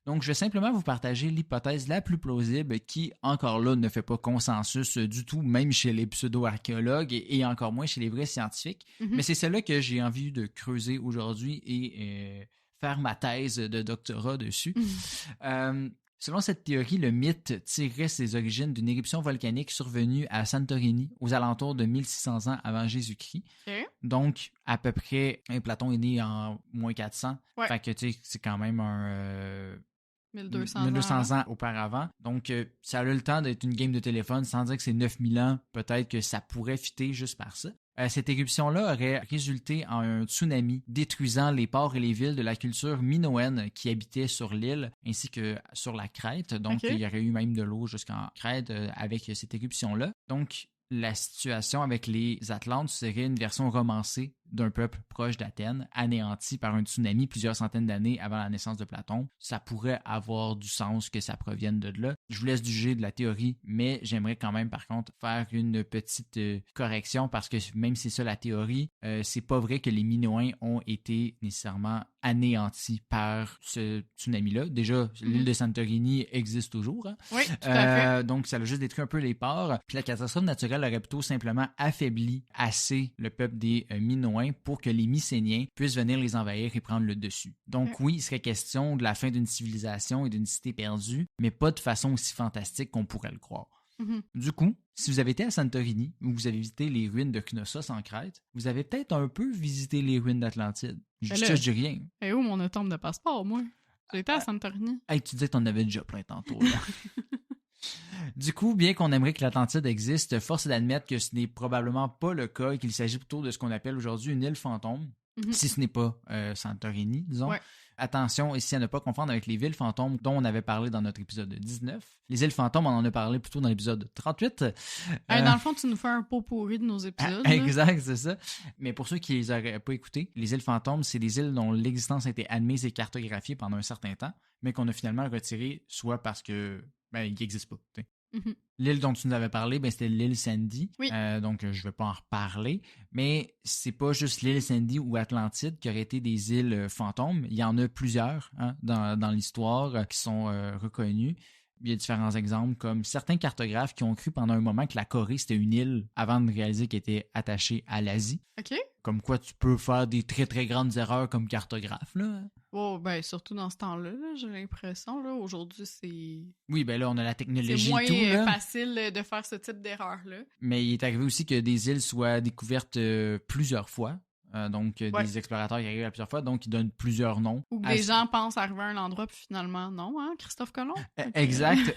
Donc, je vais simplement vous partager l'hypothèse la plus plausible qui, encore là, ne fait pas consensus du tout, même chez les pseudo-archéologues et encore moins chez les vrais scientifiques. Mais c'est celle-là que j'ai envie de creuser aujourd'hui et faire ma thèse de doctorat dessus. Selon cette théorie, le mythe tirerait ses origines d'une éruption volcanique survenue à Santorini aux alentours de 1600 ans avant Jésus-Christ. Donc, à peu près, Platon est né en moins 400. Fait que, tu sais, c'est quand même un... 1200 ans auparavant. Donc, ça a eu le temps d'être une game de téléphone sans dire que c'est 9000 ans. Peut-être que ça pourrait fitter juste par ça. Cette éruption-là aurait résulté en un tsunami détruisant les ports et les villes de la culture minoenne qui habitait sur l'île ainsi que sur la Crète. Donc, il y aurait eu même de l'eau jusqu'en Crète avec cette éruption-là. Donc, la situation avec les Atlantes serait une version romancée d'un peuple proche d'Athènes, anéanti par un tsunami plusieurs centaines d'années avant la naissance de Platon. Ça pourrait avoir du sens que ça provienne de là. Je vous laisse juger de la théorie, mais j'aimerais quand même, par contre, faire une petite correction parce que même si c'est ça la théorie, c'est pas vrai que les Minoens ont été nécessairement anéantis par ce tsunami-là. Déjà, l'île de Santorini existe toujours. Hein? Oui, tout à fait. Donc, ça a juste détruit un peu les ports. Puis la catastrophe naturelle aurait plutôt simplement affaibli assez le peuple des Minoens pour que les Mycéniens puissent venir les envahir et prendre le dessus. Donc oui, il serait question de la fin d'une civilisation et d'une cité perdue, mais pas de façon aussi fantastique qu'on pourrait le croire. Du coup, si vous avez été à Santorini ou vous avez visité les ruines de Knossos en Crète, vous avez peut-être un peu visité les ruines d'Atlantide. Je dis rien. Et où mon tombe de passeport, moi? J'ai été à Santorini. Hey, tu disais que t'en avais déjà plein tantôt. Du coup, bien qu'on aimerait que l'Atlantide existe, force est d'admettre que ce n'est probablement pas le cas et qu'il s'agit plutôt de ce qu'on appelle aujourd'hui une île fantôme. si ce n'est pas Santorini, disons. Ouais. Attention ici à ne pas confondre avec les villes fantômes dont on avait parlé dans notre épisode 19. Les îles fantômes, on en a parlé plutôt dans l'épisode 38. Dans le fond, tu nous fais un pot pourri de nos épisodes. Exact, c'est ça. Mais pour ceux qui les auraient pas écoutés, les îles fantômes, c'est des îles dont l'existence a été admise et cartographiée pendant un certain temps, mais qu'on a finalement retiré soit parce que ils n'existent pas. Mm-hmm. L'île dont tu nous avais parlé, c'était l'île Sandy. Oui. Donc, je ne vais pas en reparler. Mais c'est pas juste l'île Sandy ou Atlantide qui auraient été des îles fantômes. Il y en a plusieurs dans l'histoire qui sont reconnues. Il y a différents exemples, comme certains cartographes qui ont cru pendant un moment que la Corée, c'était une île avant de réaliser qu'elle était attachée à l'Asie. OK. Comme quoi, tu peux faire des très, très grandes erreurs comme cartographe, là. Oh, surtout dans ce temps-là, là, j'ai l'impression, là, aujourd'hui, c'est... Oui, là, on a la technologie c'est moins et tout, là. facile de faire ce type d'erreur-là. Mais il est arrivé aussi que des îles soient découvertes plusieurs fois. Des explorateurs qui arrivent à plusieurs fois, donc ils donnent plusieurs noms. Ou que des gens pensent arriver à un endroit, puis finalement, non, hein, Christophe Colomb? Okay. Exact.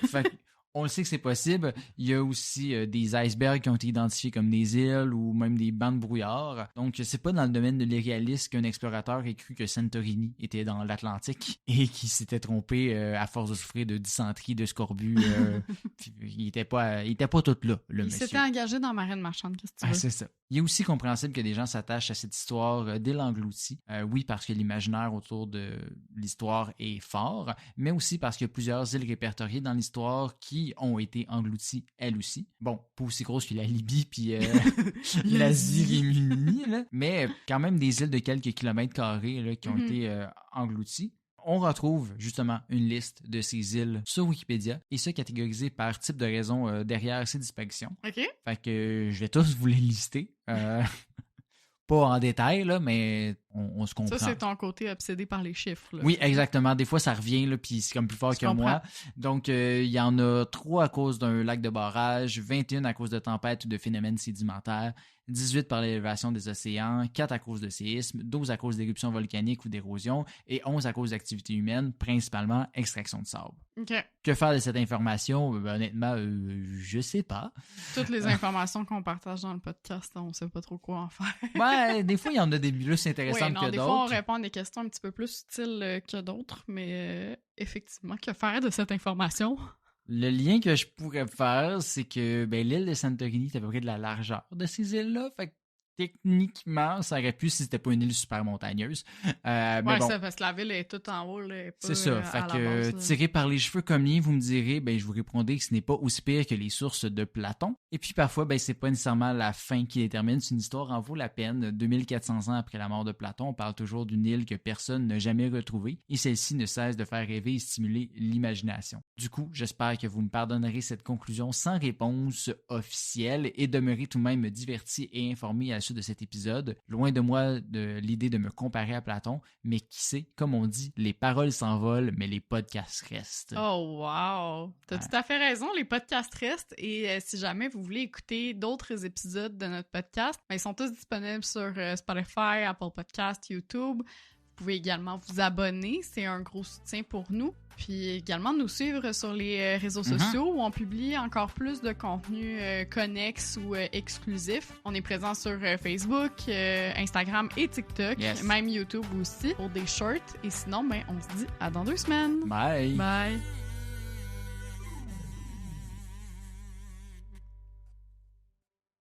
On le sait que c'est possible. Il y a aussi des icebergs qui ont été identifiés comme des îles ou même des bancs de brouillard. Donc, c'est pas dans le domaine de l'irréalisme qu'un explorateur ait cru que Santorini était dans l'Atlantique et qu'il s'était trompé à force de souffrir de dysenterie, de scorbut. Il était pas tout là, le monsieur. Il s'était engagé dans Marine Marchande, qu'est-ce que tu veux? C'est ça. Il est aussi compréhensible que des gens s'attachent à cette histoire d'île engloutie. Oui, parce que l'imaginaire autour de l'histoire est fort, mais aussi parce qu'il y a plusieurs îles répertoriées dans l'histoire qui ont été englouties, elles aussi. Bon, pas aussi grosses que la Libye puis l'Asie réunie, mais quand même des îles de quelques kilomètres carrés là, qui ont été englouties. On retrouve justement une liste de ces îles sur Wikipédia et ça catégorisé par type de raison derrière ces disparitions. OK. Fait que je vais tous vous les lister. Pas en détail, là, mais on se comprend. Ça, c'est ton côté obsédé par les chiffres. Là. Oui, exactement. Des fois, ça revient, là, puis c'est comme plus fort que moi. Donc, il y en a 3 à cause d'un lac de barrage, 21 à cause de tempêtes ou de phénomènes sédimentaires, 18 par l'élévation des océans, 4 à cause de séismes, 12 à cause d'éruptions volcaniques ou d'érosion et 11 à cause d'activités humaines, principalement extraction de sable. OK. Que faire de cette information? Honnêtement, je sais pas. Toutes les informations qu'on partage dans le podcast, on sait pas trop quoi en faire. Des fois, il y en a des plus intéressantes que d'autres. Des fois, on répond à des questions un petit peu plus subtiles que d'autres, mais effectivement, que faire de cette information? Le lien que je pourrais faire, c'est que l'île de Santorini est à peu près de la largeur de ces îles-là. Fait que techniquement, ça aurait pu si c'était pas une île super montagneuse. Mais bon, ça, parce que la ville est toute en haut. Là, c'est ça. Fait que tiré par les cheveux comme lien, vous me direz, je vous répondrai que ce n'est pas aussi pire que les sources de Platon. Et puis parfois, c'est pas nécessairement la fin qui détermine. C'est une histoire en vaut la peine. 2400 ans après la mort de Platon, on parle toujours d'une île que personne n'a jamais retrouvée. Et celle-ci ne cesse de faire rêver et stimuler l'imagination. Du coup, j'espère que vous me pardonnerez cette conclusion sans réponse officielle et demeurez tout de même divertis et informés à de cet épisode. Loin de moi de l'idée de me comparer à Platon, mais qui sait, comme on dit, les paroles s'envolent, mais les podcasts restent. Oh wow! T'as tout à fait raison, les podcasts restent et si jamais vous voulez écouter d'autres épisodes de notre podcast, ils sont tous disponibles sur Spotify, Apple Podcasts, YouTube. Vous pouvez également vous abonner, c'est un gros soutien pour nous. Puis également nous suivre sur les réseaux sociaux où on publie encore plus de contenu connexe ou exclusif. On est présent sur Facebook, Instagram et TikTok, même YouTube aussi pour des shorts. Et sinon, on se dit à dans 2 semaines. Bye! Bye!